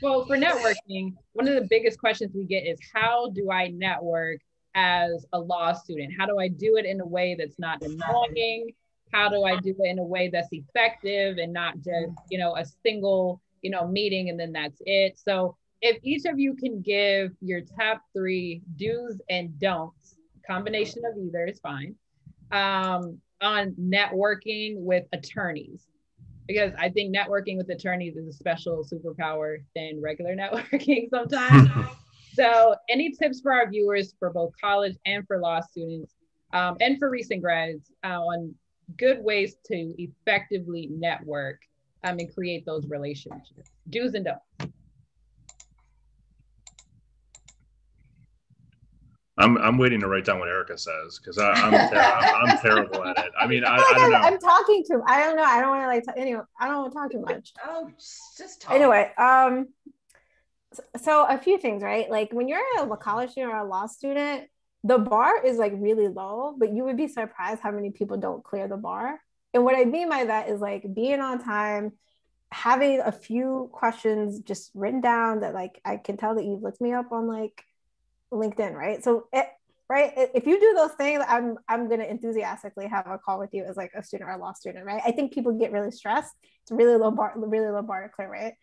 Well, for networking, one of the biggest questions we get is, how do I network as a law student? How do I do it in a way that's not annoying? How do I do it in a way that's effective and not just, a single, meeting and then that's it? So if each of you can give your top 3 do's and don'ts, combination of either is fine, on networking with attorneys. Because I think networking with attorneys is a special superpower than regular networking sometimes. So any tips for our viewers for both college and for law students, and for recent grads, on good ways to effectively network and create those relationships? Do's and don'ts. I'm waiting to write down what Erica says, because I'm terrible at it. I mean, I don't know. I'm talking too. I don't know. I don't want to anyway. I don't want to talk too much. Oh, just talk. Anyway, so a few things, right? Like when you're a college student or a law student, the bar is like really low, but you would be surprised how many people don't clear the bar. And what I mean by that is like being on time, having a few questions just written down that like I can tell that you've looked me up on like LinkedIn, right? So if you do those things, I'm gonna enthusiastically have a call with you as like a student or a law student, right? I think people get really stressed. It's a really low bar to clear, right?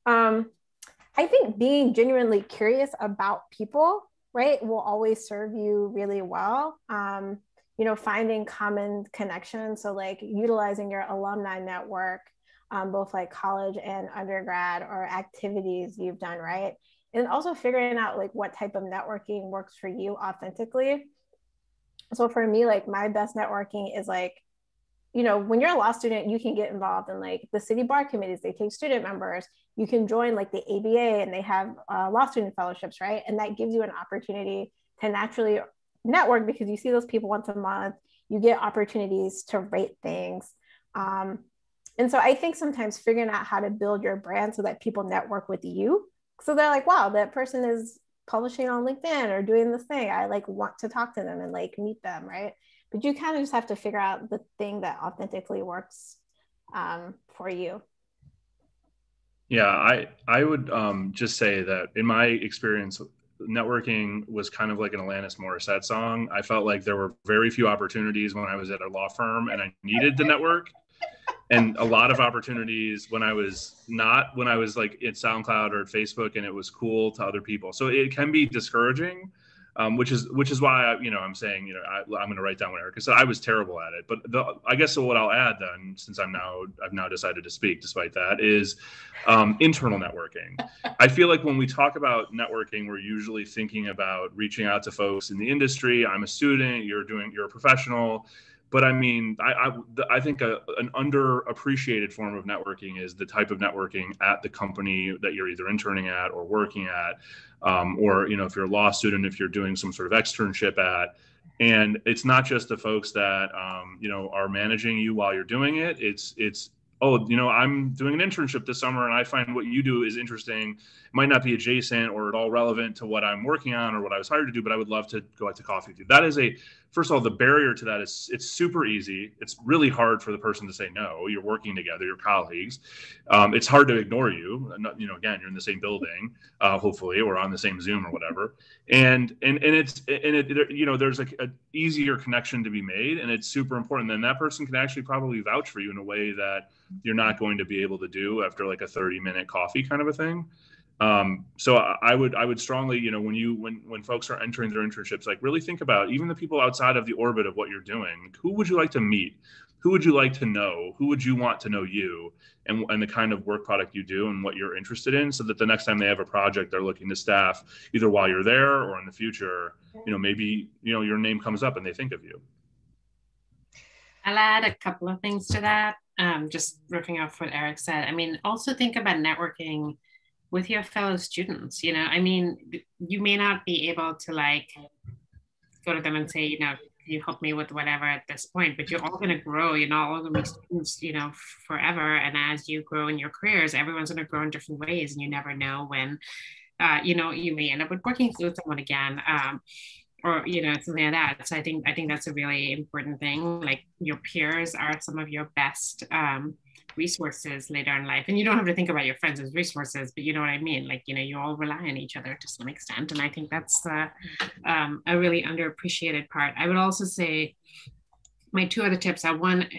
I think being genuinely curious about people, right, will always serve you really well. Finding common connections. So like utilizing your alumni network, both like college and undergrad, or activities you've done, right? And also figuring out like what type of networking works for you authentically. So for me, like my best networking is like, when you're a law student, you can get involved in like the city bar committees. They take student members. You can join like the ABA, and they have law student fellowships, right? And that gives you an opportunity to naturally network, because you see those people once a month. You get opportunities to rate things. And so I think sometimes figuring out how to build your brand so that people network with you. So they're like, wow, that person is publishing on LinkedIn or doing this thing. I like want to talk to them and like meet them, right? But you kind of just have to figure out the thing that authentically works for you. Yeah, I would just say that in my experience, networking was kind of like an Alanis Morissette song. I felt like there were very few opportunities when I was at a law firm and I needed to network, and a lot of opportunities when I was like at SoundCloud or at Facebook, and it was cool to other people. So it can be discouraging, which is why I'm saying I'm going to write down what Erica said. I was terrible at it, but I guess what I'll add then, since I've now decided to speak despite that, is internal networking. I feel like when we talk about networking, we're usually thinking about reaching out to folks in the industry. I'm a student, you're a professional. But I mean, I think an underappreciated form of networking is the type of networking at the company that you're either interning at or working at, or if you're a law student, if you're doing some sort of externship at. And it's not just the folks that are managing you while you're doing it. It's I'm doing an internship this summer and I find what you do is interesting. It might not be adjacent or at all relevant to what I'm working on or what I was hired to do, but I would love to go out to coffee with you. That is first of all, the barrier to that is it's super easy. It's really hard for the person to say no. You're working together, you're colleagues. It's hard to ignore you. Again, you're in the same building, hopefully, or on the same Zoom or whatever. And there's like an easier connection to be made, and it's super important. Then that person can actually probably vouch for you in a way that you're not going to be able to do after like a 30-minute coffee kind of a thing. So I would strongly, when folks are entering their internships, like really think about even the people outside of the orbit of what you're doing. Who would you like to meet? who would you like to know? Who would you want to know you, and the kind of work product you do and what you're interested in, so that the next time they have a project they're looking to staff, either while you're there or in the future, maybe, your name comes up and they think of you. I'll add a couple of things to that. Just riffing off what Eric said. I mean, also think about networking with your fellow students. I mean, you may not be able to like go to them and say, you help me with whatever at this point, but you're all going to grow. You're not all going to be students, forever. And as you grow in your careers, everyone's going to grow in different ways, and you never know when, you may end up with working with someone again. Or something like that. So I think that's a really important thing. Like, your peers are some of your best resources later in life, and you don't have to think about your friends as resources, but you know what I mean. Like, you all rely on each other to some extent, and I think that's a really underappreciated part. I would also say my two other tips are, one,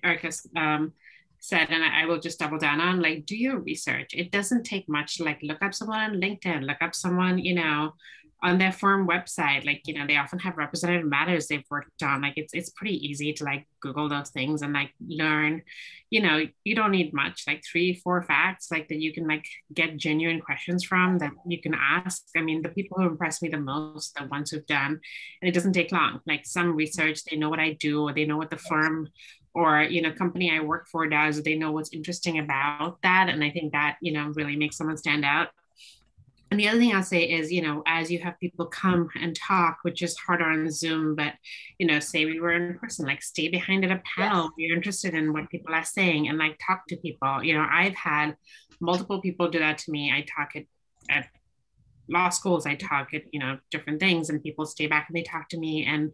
Erica said, and I will just double down on, like, do your research. It doesn't take much. Like, look up someone on LinkedIn, look up someone on their firm website. Like, they often have representative matters they've worked on. Like, it's pretty easy to like Google those things and like learn. You don't need much, like 3-4 facts like that you can like get genuine questions from that you can ask. I mean, the people who impress me the most, the ones who've done, and it doesn't take long, like some research, they know what I do, or they know what the firm or company I work for does, or they know what's interesting about that. And I think that really makes someone stand out. And the other thing I'll say is, as you have people come and talk, which is harder on Zoom, but, say we were in person, like stay behind at a panel. Yes. You're interested in what people are saying and like talk to people. I've had multiple people do that to me. I talk at law schools, I talk at, different things, and people stay back and they talk to me. And,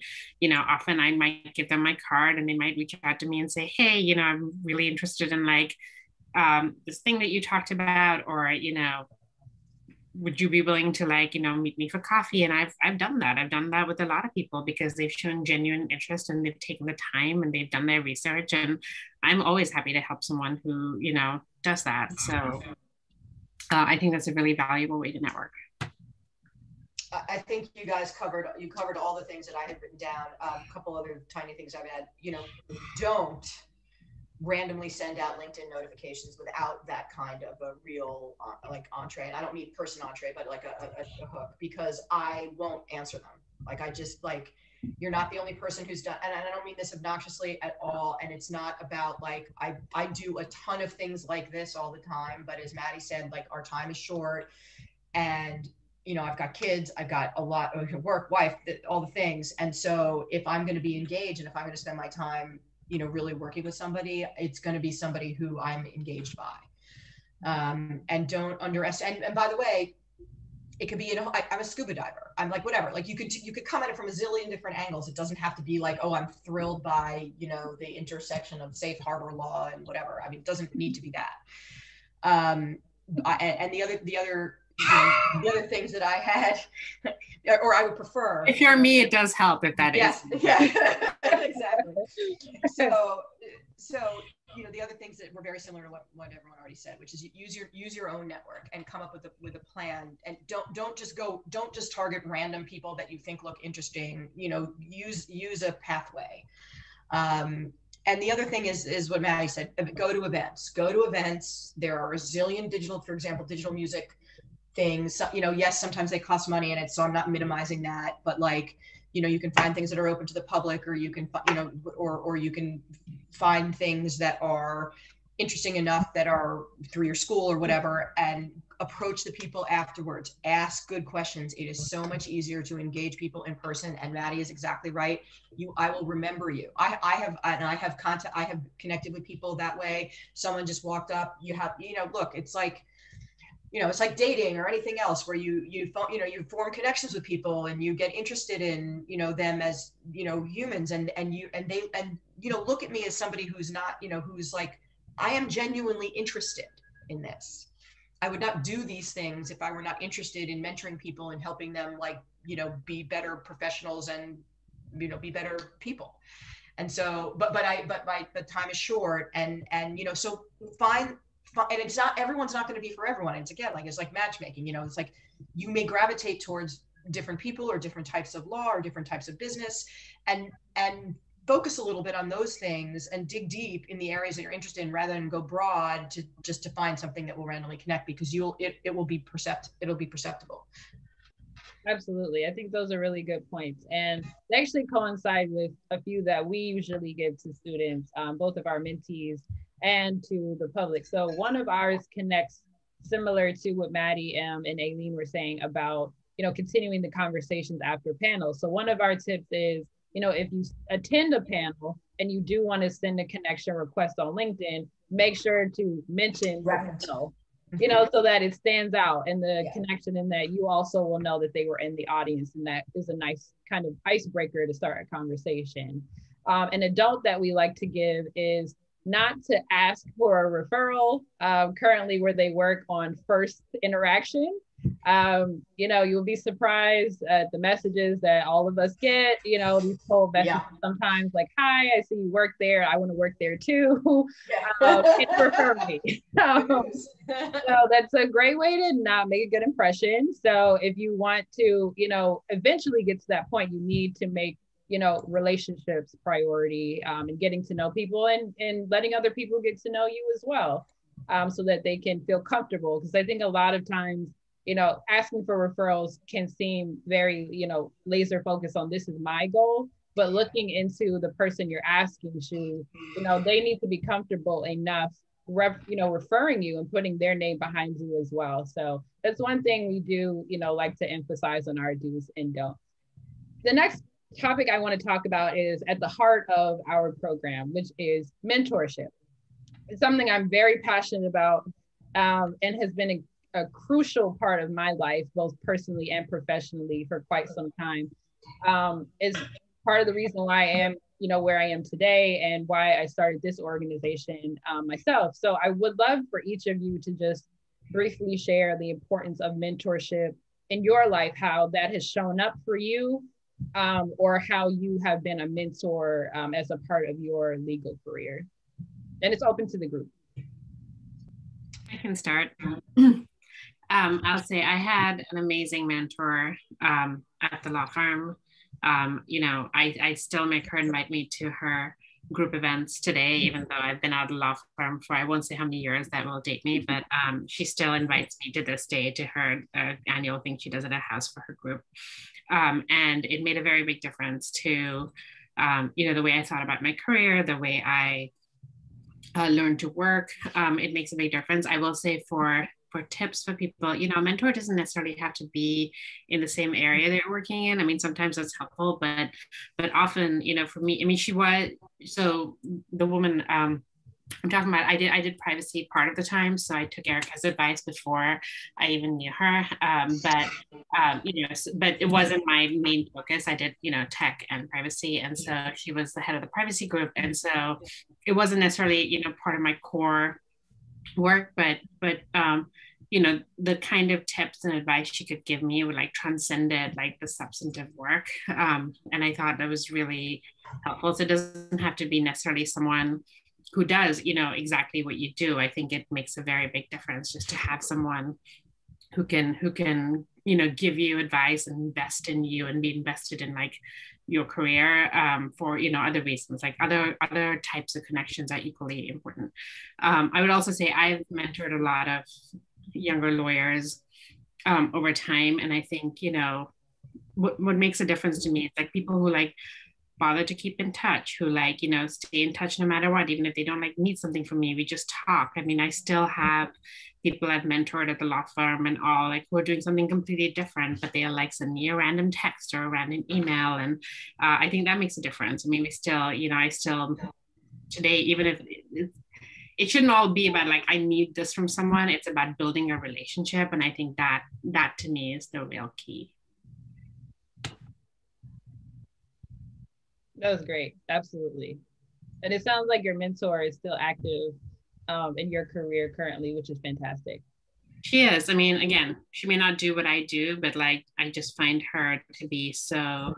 often I might give them my card and they might reach out to me and say, hey, I'm really interested in like this thing that you talked about, or, would you be willing to like, meet me for coffee? And I've done that. I've done that with a lot of people because they've shown genuine interest and they've taken the time and they've done their research. And I'm always happy to help someone who, does that. So I think that's a really valuable way to network. I think you guys covered all the things that I had written down. A couple other tiny things I've had, don't randomly send out LinkedIn notifications without that kind of a real like entree. And I don't mean person entree, but like a hook, because I won't answer them. Like, I just like, you're not the only person who's done, and I don't mean this obnoxiously at all. And it's not about like, I do a ton of things like this all the time, but as Maddie said, like, our time is short, and I've got kids, I've got a lot of work, wife, all the things. And so if I'm going to be engaged, and if I'm going to spend my time really working with somebody, it's going to be somebody who I'm engaged by. And don't underestimate. And by the way, it could be, I'm a scuba diver. I'm like, whatever. Like, you could come at it from a zillion different angles. It doesn't have to be like, oh, I'm thrilled by, the intersection of safe harbor law and whatever. I mean, it doesn't need to be that. And the other things that I had, or I would prefer. If you're me, it does help if that is. Yeah, exactly. So the other things that were very similar to what everyone already said, which is use your own network and come up with a plan, and don't just target random people that you think look interesting. Use a pathway. And the other thing is what Maddie said. Go to events. There are a zillion digital music things. Yes, sometimes they cost money, and so I'm not minimizing that, but like, you can find things that are open to the public, or you can, or you can find things that are interesting enough that are through your school or whatever, and approach the people afterwards. Ask good questions. It is so much easier to engage people in person. And Maddie is exactly right. I will remember you. I have connected with people that way. Someone just walked up. Look, it's like, it's like dating or anything else, where you form connections with people and you get interested in, them as, humans, and look at me as somebody who's not, who's like, I am genuinely interested in this. I would not do these things if I were not interested in mentoring people and helping them, like, be better professionals and, be better people. And so, but time is short, and so find, and it's not, everyone's not going to be for everyone. It's again, like, it's like matchmaking, it's like, you may gravitate towards different people or different types of law or different types of business, and focus a little bit on those things and dig deep in the areas that you're interested in, rather than go broad to find something that will randomly connect, because it will be perceptible. Absolutely. I think those are really good points. And they actually coincide with a few that we usually give to students, both of our mentees and to the public. So one of ours connects similar to what Maddie and Aileen were saying about, continuing the conversations after panels. So one of our tips is, if you attend a panel and you do want to send a connection request on LinkedIn, make sure to mention the panel, so that it stands out, and the connection in that you also will know that they were in the audience, and that is a nice kind of icebreaker to start a conversation. An adult that we like to give is not to ask for a referral currently where they work on first interaction. You'll be surprised at the messages that all of us get, these whole messages sometimes like, hi, I see you work there. I want to work there too. Refer me. So that's a great way to not make a good impression. So if you want to, eventually get to that point, you need to make, relationships priority, and getting to know people and letting other people get to know you as well, so that they can feel comfortable. Because I think a lot of times, asking for referrals can seem very, laser focused on this is my goal, but looking into the person you're asking to, they need to be comfortable enough, referring you and putting their name behind you as well. So that's one thing we do, like to emphasize on our do's and don'ts. The next topic I want to talk about is at the heart of our program, which is mentorship. It's something I'm very passionate about, and has been a crucial part of my life, both personally and professionally, for quite some time. Is part of the reason why I am, where I am today, and why I started this organization myself. So I would love for each of you to just briefly share the importance of mentorship in your life, how that has shown up for you, or how you have been a mentor as a part of your legal career. And it's open to the group. I can start. I'll say I had an amazing mentor at the law firm. I still make her invite me to her group events today, even though I've been out of the law firm for, I won't say how many years, that will date me, but she still invites me to this day to her annual thing she does at a house for her group. And it made a very big difference to, the way I thought about my career, the way I learned to work. It makes a big difference. I will say for tips for people, a mentor doesn't necessarily have to be in the same area they're working in. I mean, sometimes that's helpful, but often, for me, I mean, she was, so the woman I'm talking about, I did privacy part of the time. So I took Erica's advice before I even knew her. But it wasn't my main focus. I did, tech and privacy. And so she was the head of the privacy group. And so it wasn't necessarily, part of my core work, but the kind of tips and advice she could give me would transcended the substantive work. And I thought that was really helpful. So it doesn't have to be necessarily someone who does, exactly what you do. I think it makes a very big difference just to have someone who can, give you advice and invest in you and be invested in your career for, other reasons, other types of connections are equally important. I would also say I've mentored a lot of younger lawyers over time. And I think, what makes a difference to me is people who bother to keep in touch, who stay in touch no matter what, even if they don't need something from me, we just talk. I mean, I still have people I've mentored at the law firm and all who are doing something completely different, but they'll send me a random text or a random email. And I think that makes a difference. I mean, we still, I still today, even if it shouldn't all be about I need this from someone, it's about building a relationship. And I think that to me is the real key. That was great. Absolutely. And it sounds like your mentor is still active in your career currently, which is fantastic. She is. I mean, again, she may not do what I do, but I just find her to be so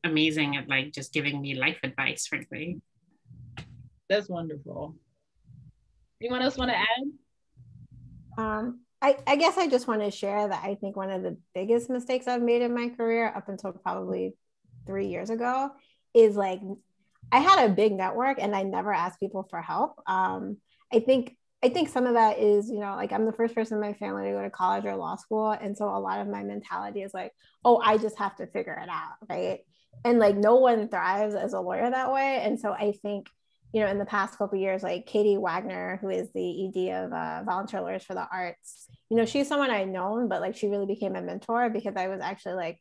amazing at just giving me life advice, frankly. That's wonderful. Anyone else want to add? I guess I just want to share that I think one of the biggest mistakes I've made in my career up until probably 3 years ago is I had a big network and I never asked people for help. I think some of that is, you know, like I'm the first person in my family to go to college or law school. And so a lot of my mentality is like, oh, I just have to figure it out. Right. And like no one thrives as a lawyer that way. And so I think, you know, in the past couple of years, like Katie Wagner, who is the ED of Volunteer Lawyers for the Arts, you know, she's someone I'd known, but like she really became a mentor because I was actually like,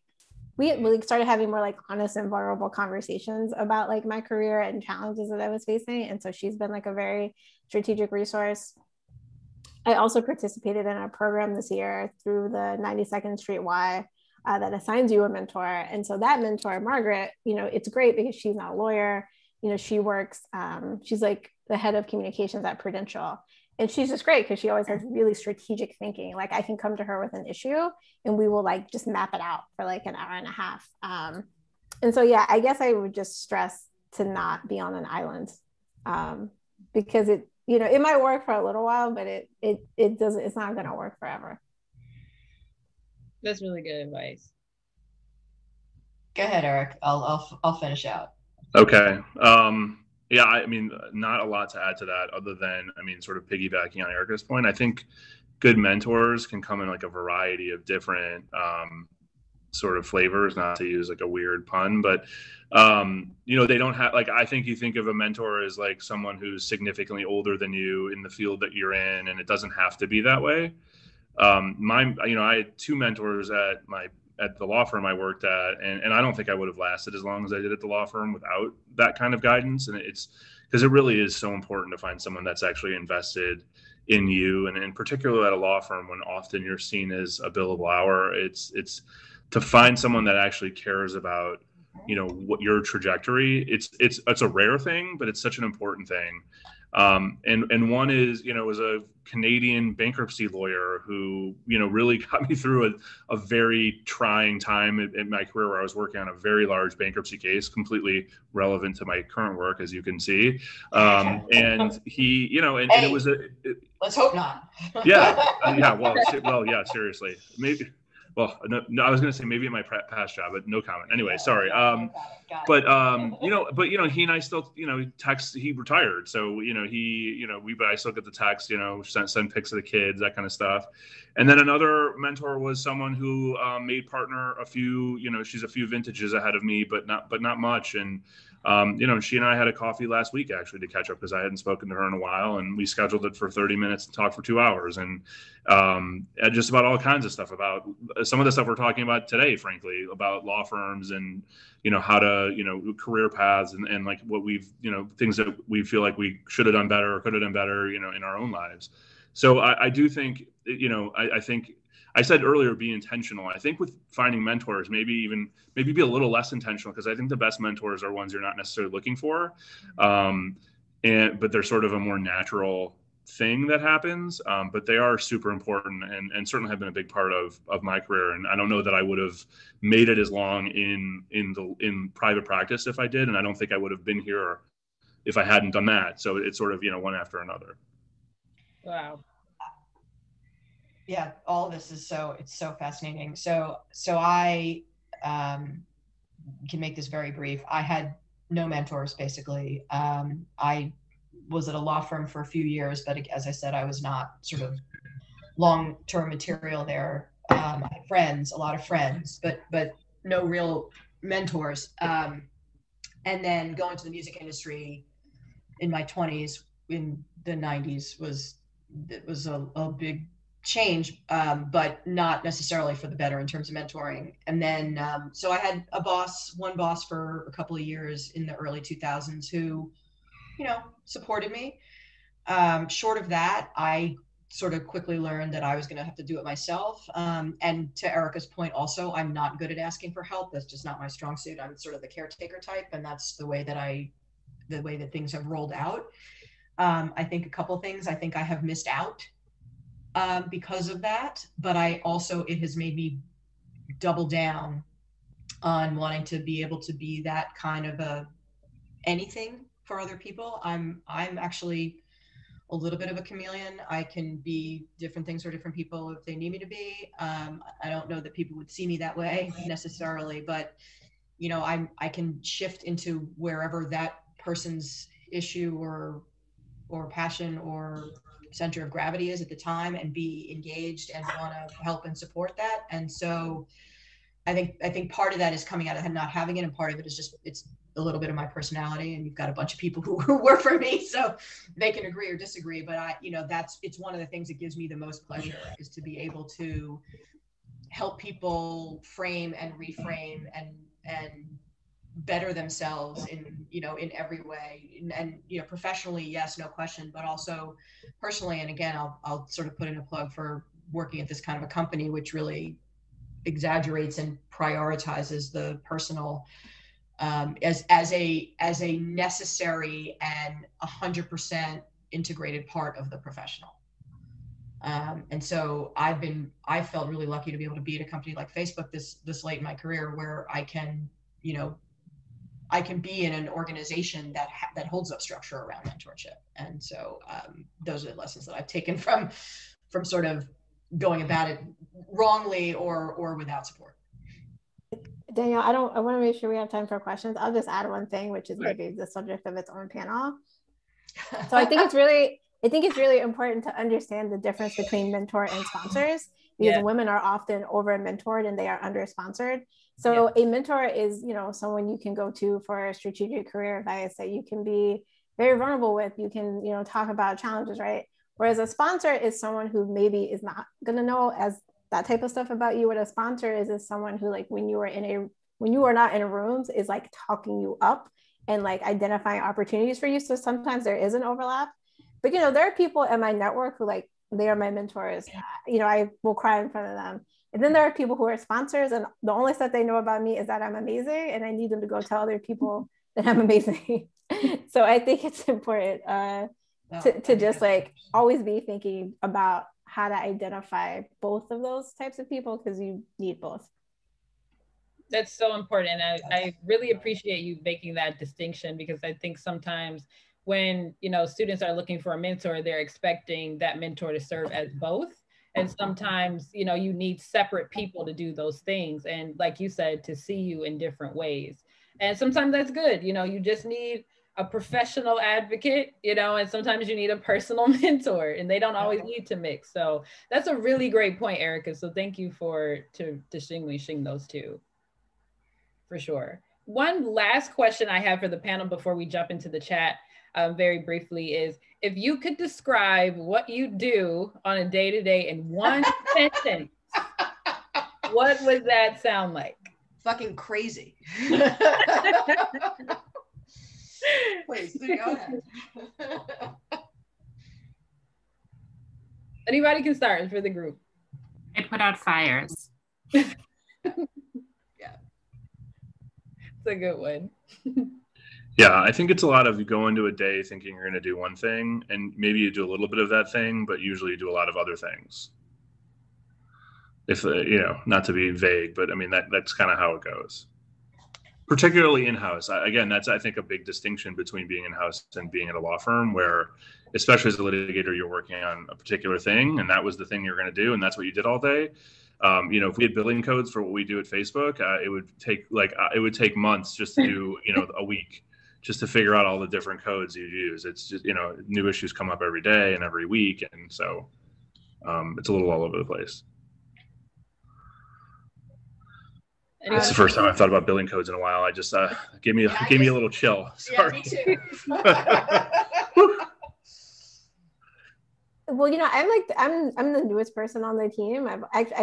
we like started having more like honest and vulnerable conversations about like my career and challenges that I was facing. And so she's been like a very strategic resource. I also participated in a program this year through the 92nd Street Y that assigns you a mentor. And so that mentor, Margaret, you know, it's great because she's not a lawyer. You know, she works, she's like the head of communications at Prudential. And she's just great because she always has really strategic thinking. Like I can come to her with an issue and we will like just map it out for like an hour and a half. And so, yeah, I guess I would just stress to not be on an island because it, you know, it might work for a little while, but it doesn't, it's not going to work forever. That's really good advice. Go ahead, Eric. I'll finish out. Okay. Yeah, I mean, not a lot to add to that other than, I mean, sort of piggybacking on Erica's point. I think good mentors can come in like a variety of different sort of flavors, not to use like a weird pun, but you know, they don't have like, I think you think of a mentor as like someone who's significantly older than you in the field that you're in, and it doesn't have to be that way. You know, I had two mentors at the law firm I worked at, and I don't think I would have lasted as long as I did at the law firm without that kind of guidance. And it's because it really is so important to find someone that's actually invested in you, and in particular at a law firm when often you're seen as a billable hour. It's to find someone that actually cares about, you know, what your trajectory. It's a rare thing, but it's such an important thing. And one is, you know, was a Canadian bankruptcy lawyer who, you know, really got me through a very trying time in my career where I was working on a very large bankruptcy case, completely relevant to my current work, as you can see. And he, you know, and it was let's hope not. yeah, well, yeah, seriously, maybe. Well, no, I was going to say maybe in my past job, but no comment. Anyway, sorry. Got it. You know, he and I still, you know, text. He retired, so you know, but I still get the text. You know, send pics of the kids, that kind of stuff. And then another mentor was someone who made partner a few. You know, she's a few vintages ahead of me, but not much. And you know, she and I had a coffee last week actually to catch up because I hadn't spoken to her in a while, and we scheduled it for 30 minutes and talked for 2 hours, and just about all kinds of stuff, about some of the stuff we're talking about today, frankly, about law firms and, you know, how to, you know, career paths and like what we've, you know, things that we feel like we should have done better or could have done better, you know, in our own lives. So I do think, you know, I think I said earlier, be intentional. I think with finding mentors, maybe be a little less intentional, because I think the best mentors are ones you're not necessarily looking for. But they're sort of a more natural thing that happens. But they are super important and certainly have been a big part of my career. And I don't know that I would have made it as long in private practice if I did. And I don't think I would have been here if I hadn't done that. So it's sort of, you know, one after another. Wow. Yeah, all of this is it's so fascinating. So I can make this very brief. I had no mentors, basically. I was at a law firm for a few years, but as I said, I was not sort of long-term material there. I had friends, a lot of friends, but no real mentors. And then going to the music industry in my 20s, in the 90s, was a big change, but not necessarily for the better in terms of mentoring. And then, so I had one boss for a couple of years in the early 2000s who, you know, supported me. Short of that, I sort of quickly learned that I was going to have to do it myself. And to Erica's point, also, I'm not good at asking for help. That's just not my strong suit. I'm sort of the caretaker type, and that's the way that things have rolled out. I think a couple things. I think I have missed out because of that, but it has made me double down on wanting to be able to be that kind of anything for other people. I'm actually a little bit of a chameleon. I can be different things for different people if they need me to be. I don't know that people would see me that way necessarily, but you know, I can shift into wherever that person's issue or passion or center of gravity is at the time, and be engaged and want to help and support that. And so I think part of that is coming out of not having it, and part of it is just, it's a little bit of my personality, and you've got a bunch of people who work for me, so they can agree or disagree. But it's one of the things that gives me the most pleasure, is to be able to help people frame and reframe and better themselves in every way, and professionally, yes, no question, but also personally. And again, I'll sort of put in a plug for working at this kind of a company, which really exaggerates and prioritizes the personal as a necessary and 100% integrated part of the professional. And so I felt really lucky to be able to be at a company like Facebook this late in my career, where I can be in an organization that holds up structure around mentorship. And so those are the lessons that I've taken from sort of going about it wrongly or without support. Danielle, I want to make sure we have time for questions. I'll just add one thing, which is maybe the subject of its own panel. So I think it's really important to understand the difference between mentor and sponsors, because women are often over mentored and they are under sponsored. So a mentor is, someone you can go to for strategic career advice that you can be very vulnerable with. You can, talk about challenges, right? Whereas a sponsor is someone who maybe is not going to know as that type of stuff about you. What a sponsor is someone who, like, when you are not in rooms, is like talking you up and like identifying opportunities for you. So sometimes there is an overlap, but there are people in my network who, like, they are my mentors. I will cry in front of them. And then there are people who are sponsors, and the only stuff they know about me is that I'm amazing, and I need them to go tell other people that I'm amazing. So I think it's important to just like always be thinking about how to identify both of those types of people, because you need both. That's so important. I really appreciate you making that distinction, because I think sometimes when students are looking for a mentor, they're expecting that mentor to serve as both. And sometimes, you need separate people to do those things. And like you said, to see you in different ways. And sometimes that's good. You just need a professional advocate, and sometimes you need a personal mentor, and they don't always need to mix. So that's a really great point, Erica. So thank you for distinguishing those two, for sure. One last question I have for the panel before we jump into the chat very briefly is, if you could describe what you do on a day-to-day in one sentence, what would that sound like? Fucking crazy. Please, go ahead. Anybody can start for the group. I put out fires. Yeah. It's a good one. Yeah, I think it's a lot of, you go into a day thinking you're going to do one thing, and maybe you do a little bit of that thing, but usually you do a lot of other things. If, not to be vague, but I mean, that's kind of how it goes. Particularly in-house. Again, that's, I think, a big distinction between being in-house and being at a law firm, where, especially as a litigator, you're working on a particular thing, and that was the thing you're going to do, and that's what you did all day. If we had billing codes for what we do at Facebook, it would take months just to do, a week, just to figure out all the different codes you use. It's just, new issues come up every day and every week, and so it's a little all over the place. It's the first time I've thought about billing codes in a while. I just gave me a little chill. Sorry. Yeah, me too. Well, I'm the newest person on the team. I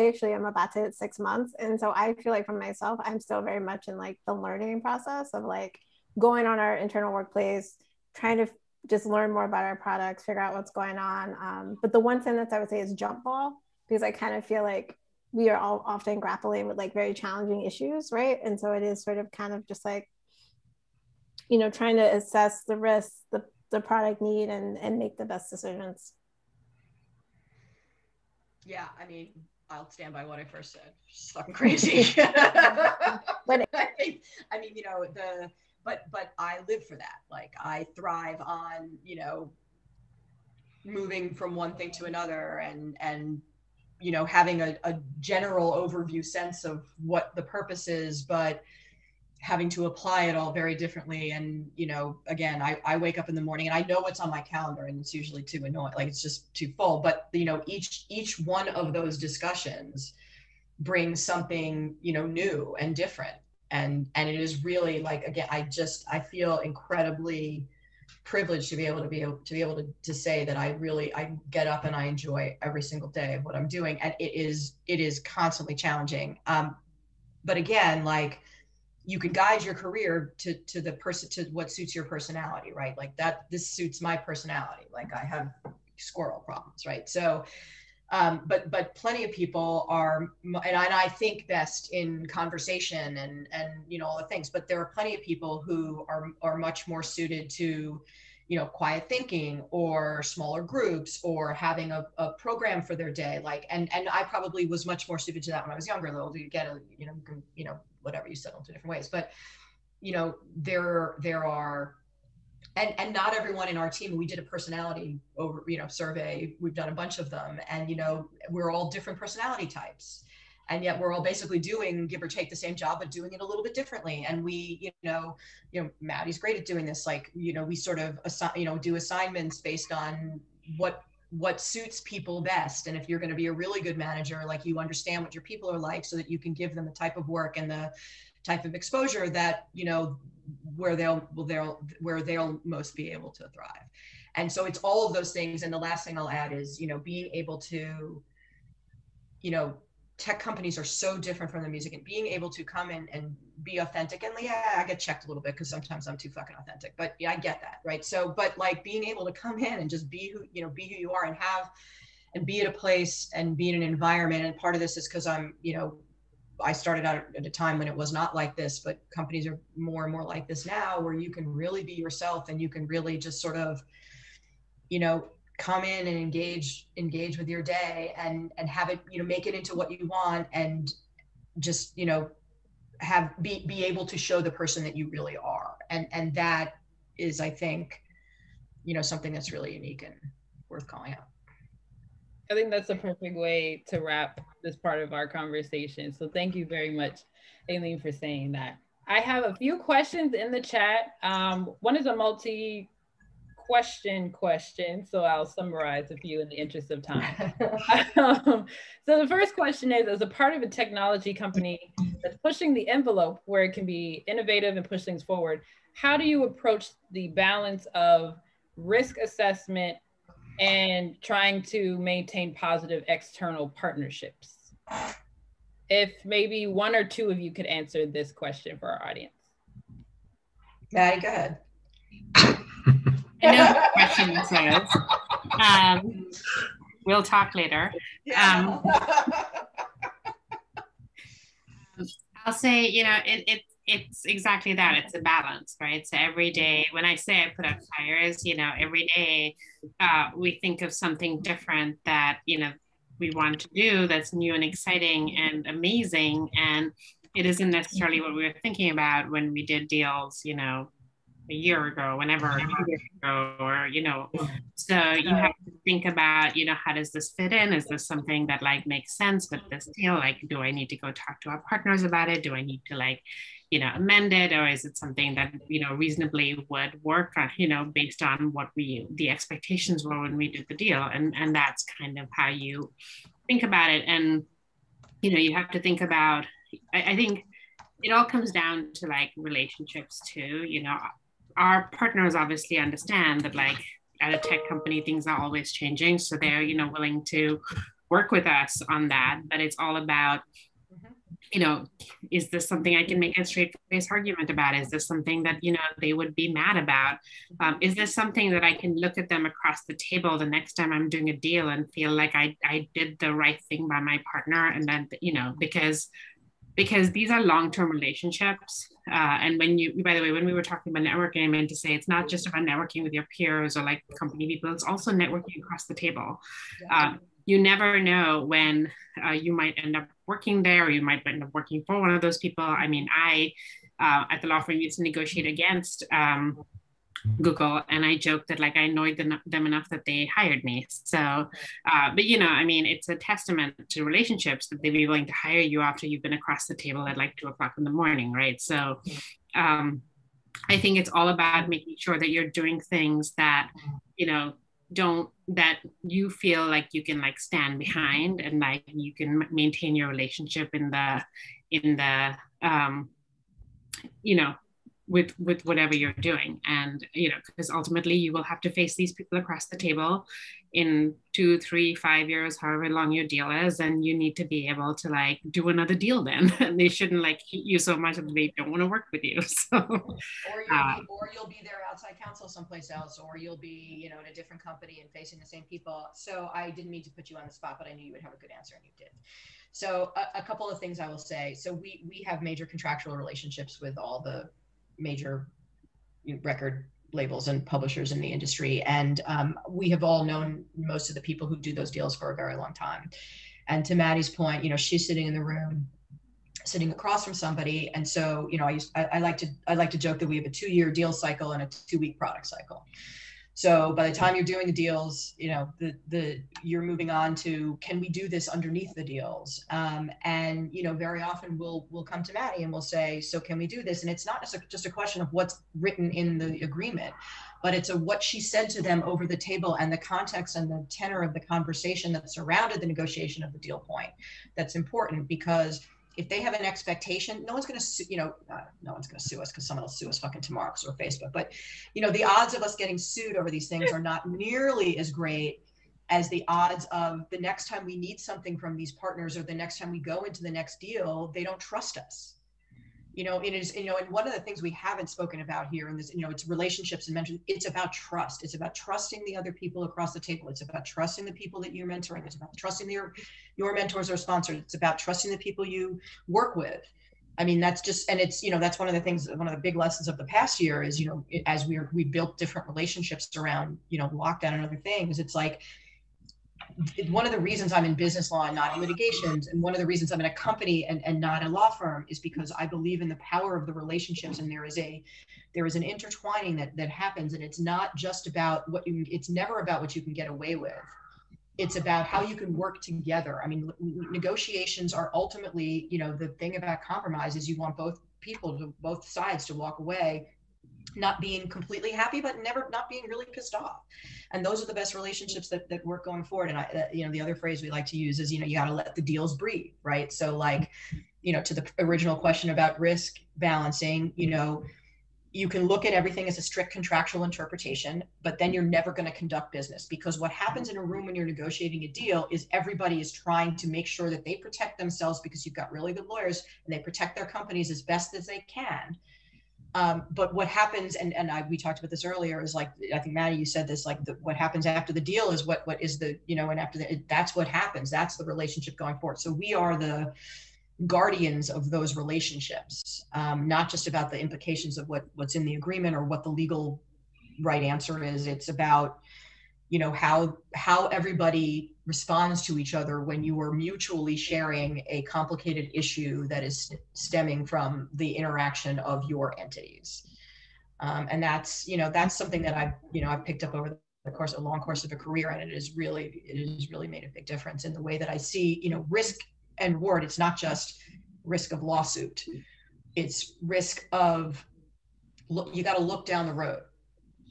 actually am about to hit 6 months, and so I feel like for myself, I'm still very much in like the learning process of like going on our internal workplace, trying to just learn more about our products, figure out what's going on. But the one sentence I would say is jump ball, because I kind of feel like we are all often grappling with like very challenging issues, right? And so it is sort of kind of just like, trying to assess the risks, the product need, and make the best decisions. Yeah, I mean, I'll stand by what I first said. It's fucking crazy. But but I live for that. Like, I thrive on, moving from one thing to another, and having a general overview sense of what the purpose is, but having to apply it all very differently. And, you know, again, I wake up in the morning and I know what's on my calendar, and it's usually too annoying, like it's just too full. But, you know, each one of those discussions brings something, you know, new and different. And it is really like, again, I feel incredibly privileged to be able to say that I get up and I enjoy every single day of what I'm doing. And it is constantly challenging. But again, like, you can guide your career to the person, to what suits your personality, right? Like this suits my personality. Like I have squirrel problems, right? So, but plenty of people are, and I think best in conversation and you know, all the things, but there are plenty of people who are much more suited to, you know, quiet thinking or smaller groups or having a program for their day. Like, and I probably was much more suited to that when I was younger, though. You get you know, you can, you know, whatever, you settle into different ways. But, you know, there are, and not everyone in our team, we did a personality survey. We've done a bunch of them, and, you know, we're all different personality types. And yet we're all basically doing, give or take, the same job, but doing it a little bit differently. And we, you know, Maddie's great at doing this. Like, you know, we sort of do assignments based on what suits people best. And if you're going to be a really good manager, like, you understand what your people are like, so that you can give them the type of work and the type of exposure that, you know, where they'll most be able to thrive. And so it's all of those things. And the last thing I'll add is, you know, being able to, you know, tech companies are so different from the music, and being able to come in and be authentic. And yeah, I get checked a little bit because sometimes I'm too fucking authentic, but yeah, I get that. Right. So, but like, being able to come in and just be who you are, and be at a place and be in an environment. And part of this is because I'm, you know, I started out at a time when it was not like this, but companies are more and more like this now, where you can really be yourself, and you can really just sort of, you know, come in and engage with your day, and have it, you know, make it into what you want, and just, you know, be able to show the person that you really are. And that is, I think, you know, something that's really unique and worth calling out. I think that's a perfect way to wrap this part of our conversation. So thank you very much, Aileen, for saying that. I have a few questions in the chat. One is a question, so I'll summarize a few in the interest of time. So the first question is, as a part of a technology company that's pushing the envelope where it can be innovative and push things forward, how do you approach the balance of risk assessment and trying to maintain positive external partnerships? If maybe one or two of you could answer this question for our audience. Maddie, go ahead. I know the question says, we'll talk later. Yeah. I'll say, you know, it's exactly that. It's a balance, right? So every day, when I say I put out fires, you know, every day we think of something different that, you know, we want to do that's new and exciting and amazing. And it isn't necessarily what we were thinking about when we did deals, you know, a year ago, whenever, 2 years ago, or, you know, so you have to think about, you know, how does this fit in? Is this something that like makes sense with this deal? Like, do I need to go talk to our partners about it? Do I need to, like, you know, amend it? Or is it something that, you know, reasonably would work, you know, based on what the expectations were when we did the deal? And that's kind of how you think about it. And, you know, you have to think about, I think it all comes down to like relationships too. You know, our partners obviously understand that, like, at a tech company, things are always changing. So they're, you know, willing to work with us on that. But it's all about, you know, is this something I can make a straight face argument about? Is this something that, you know, they would be mad about? Is this something that I can look at them across the table the next time I'm doing a deal and feel like I did the right thing by my partner? And then, you know, because these are long-term relationships. And when by the way, when we were talking about networking, I meant to say it's not just about networking with your peers or like company people, it's also networking across the table. You never know when you might end up working there, or you might end up working for one of those people. I mean, I, at the law firm, used to negotiate against Google, and I joked that like I annoyed them enough that they hired me. So, but you know, I mean, it's a testament to relationships that they'd be willing to hire you after you've been across the table at like 2 o'clock in the morning, right? So, I think it's all about making sure that you're doing things that, you know, that you feel like you can like stand behind, and like you can maintain your relationship in the you know, with whatever you're doing. And you know, because ultimately you will have to face these people across the table in 2, 3, 5 years, however long your deal is, and you need to be able to like do another deal then. And they shouldn't like hate you so much that they don't want to work with you. So or you'll be their outside counsel someplace else, or you'll be, you know, in a different company and facing the same people. So I didn't mean to put you on the spot, but I knew you would have a good answer, and you did. So a couple of things I will say. So we have major contractual relationships with all the major record labels and publishers in the industry. And we have all known most of the people who do those deals for a very long time. And to Maddie's point, you know, she's sitting in the room, sitting across from somebody. And so, you know, I like to joke that we have a 2-year deal cycle and a 2-week product cycle. So by the time you're doing the deals, you know, you're moving on to, can we do this underneath the deals? And, you know, very often we'll come to Maddie and we'll say, so can we do this? And it's not just a question of what's written in the agreement, but it's what she said to them over the table and the context and the tenor of the conversation that surrounded the negotiation of the deal point. That's important, because if they have an expectation, no one's going to, you know, no one's going to sue us, because someone will sue us fucking tomorrow because we're Facebook. But, you know, the odds of us getting sued over these things are not nearly as great as the odds of the next time we need something from these partners, or the next time we go into the next deal, they don't trust us. You know, it is, you know, and one of the things we haven't spoken about here in this, you know, it's relationships and mentoring. It's about trust. It's about trusting the other people across the table. It's about trusting the people that you're mentoring. It's about trusting your mentors or sponsors. It's about trusting the people you work with. I mean, that's just, and it's, you know, that's one of the things, one of the big lessons of the past year is, you know, as we built different relationships around, you know, lockdown and other things, it's like, one of the reasons I'm in business law and not in litigations, and one of the reasons I'm in a company and not a law firm, is because I believe in the power of the relationships. And there is an intertwining that happens, and it's not just about it's never about what you can get away with. It's about how you can work together. I mean, negotiations are ultimately, you know, the thing about compromise is you want both sides to walk away not being completely happy, but never not being really pissed off. And those are the best relationships that work going forward. And you know, the other phrase we like to use is, you know, you got to let the deals breathe, right? So like, you know, to the original question about risk balancing, you know, you can look at everything as a strict contractual interpretation, but then you're never going to conduct business, because what happens in a room when you're negotiating a deal is everybody is trying to make sure that they protect themselves, because you've got really good lawyers and they protect their companies as best as they can. But what happens, and we talked about this earlier, is like, I think Maddie, you said this, like what happens after the deal is what is the, you know, and after that's what happens. That's the relationship going forward. So we are the guardians of those relationships, not just about the implications of what's in the agreement or what the legal right answer is. It's about, you know, how everybody responds to each other when you are mutually sharing a complicated issue that is stemming from the interaction of your entities. And that's, you know, that's something that I've picked up over the long course of a career, and it has really made a big difference in the way that I see, you know, risk and reward. It's not just risk of lawsuit. It's risk of, you got to look down the road.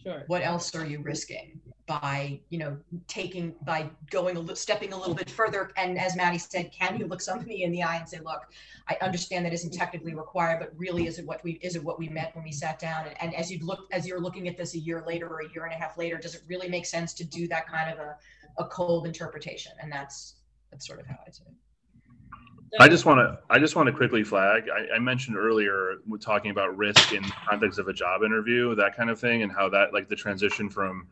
Sure. What else are you risking by, you know, stepping a little bit further? And as Maddie said, can you look somebody in the eye and say, look, I understand that isn't technically required, but really, is it what we meant when we sat down? And as you're looking at this a year later or a year and a half later, does it really make sense to do that kind of a cold interpretation? And that's sort of how I say it. I just want to quickly flag. I mentioned earlier, we're talking about risk in the context of a job interview, that kind of thing, and how that, like the transition from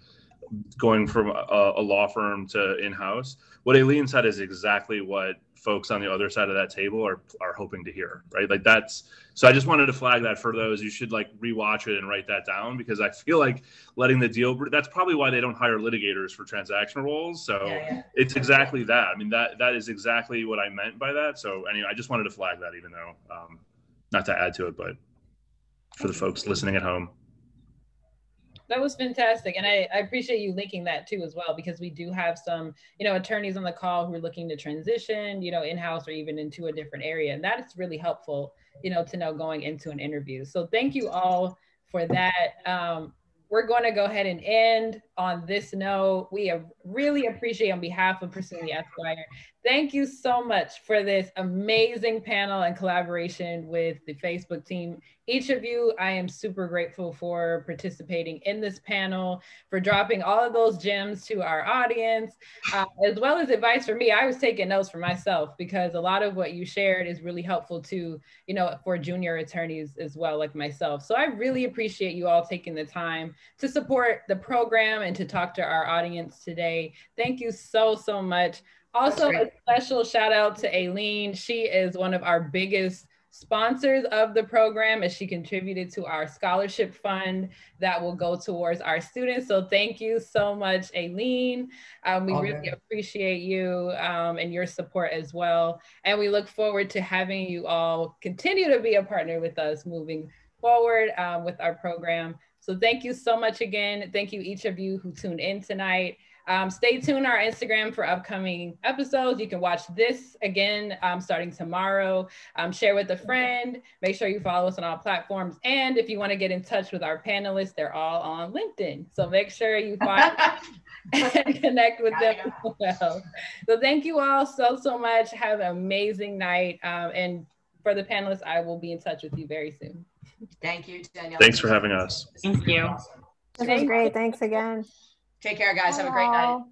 going from a law firm to in-house. What Aileen said is exactly what folks on the other side of that table are hoping to hear, right? Like so I just wanted to flag that for those. You should like rewatch it and write that down, because I feel like letting the deal, that's probably why they don't hire litigators for transaction roles. So yeah. It's exactly that. I mean, that is exactly what I meant by that. So anyway, I just wanted to flag that, even though, not to add to it, but for the folks listening at home. That was fantastic. And I appreciate you linking that too as well, because we do have some, attorneys on the call who are looking to transition, in-house or even into a different area. And that's really helpful, to know going into an interview. So thank you all for that. We're going to go ahead and end on this note. We really appreciate, on behalf of Pursuing the Esquire, thank you so much for this amazing panel and collaboration with the Facebook team. Each of you, I am super grateful for participating in this panel, for dropping all of those gems to our audience, as well as advice for me. I was taking notes for myself, because a lot of what you shared is really helpful to, for junior attorneys as well, like myself. So I really appreciate you all taking the time to support the program and to talk to our audience today. Thank you so, so much. Also, a special shout out to Aileen. She is one of our biggest sponsors of the program, as she contributed to our scholarship fund that will go towards our students. So thank you so much, Aileen. We really appreciate you and your support as well. And we look forward to having you all continue to be a partner with us moving forward with our program. So thank you so much again. Thank you, each of you who tuned in tonight. Stay tuned on our Instagram for upcoming episodes. You can watch this again starting tomorrow. Share with a friend. Make sure you follow us on all platforms. And if you want to get in touch with our panelists, they're all on LinkedIn. So make sure you find and connect with them as well. So thank you all so, so much. Have an amazing night. And for the panelists, I will be in touch with you very soon. Thank you, Danielle. Thanks for having us. Thank you. This was great. Thanks again. Take care, guys. Have a great night.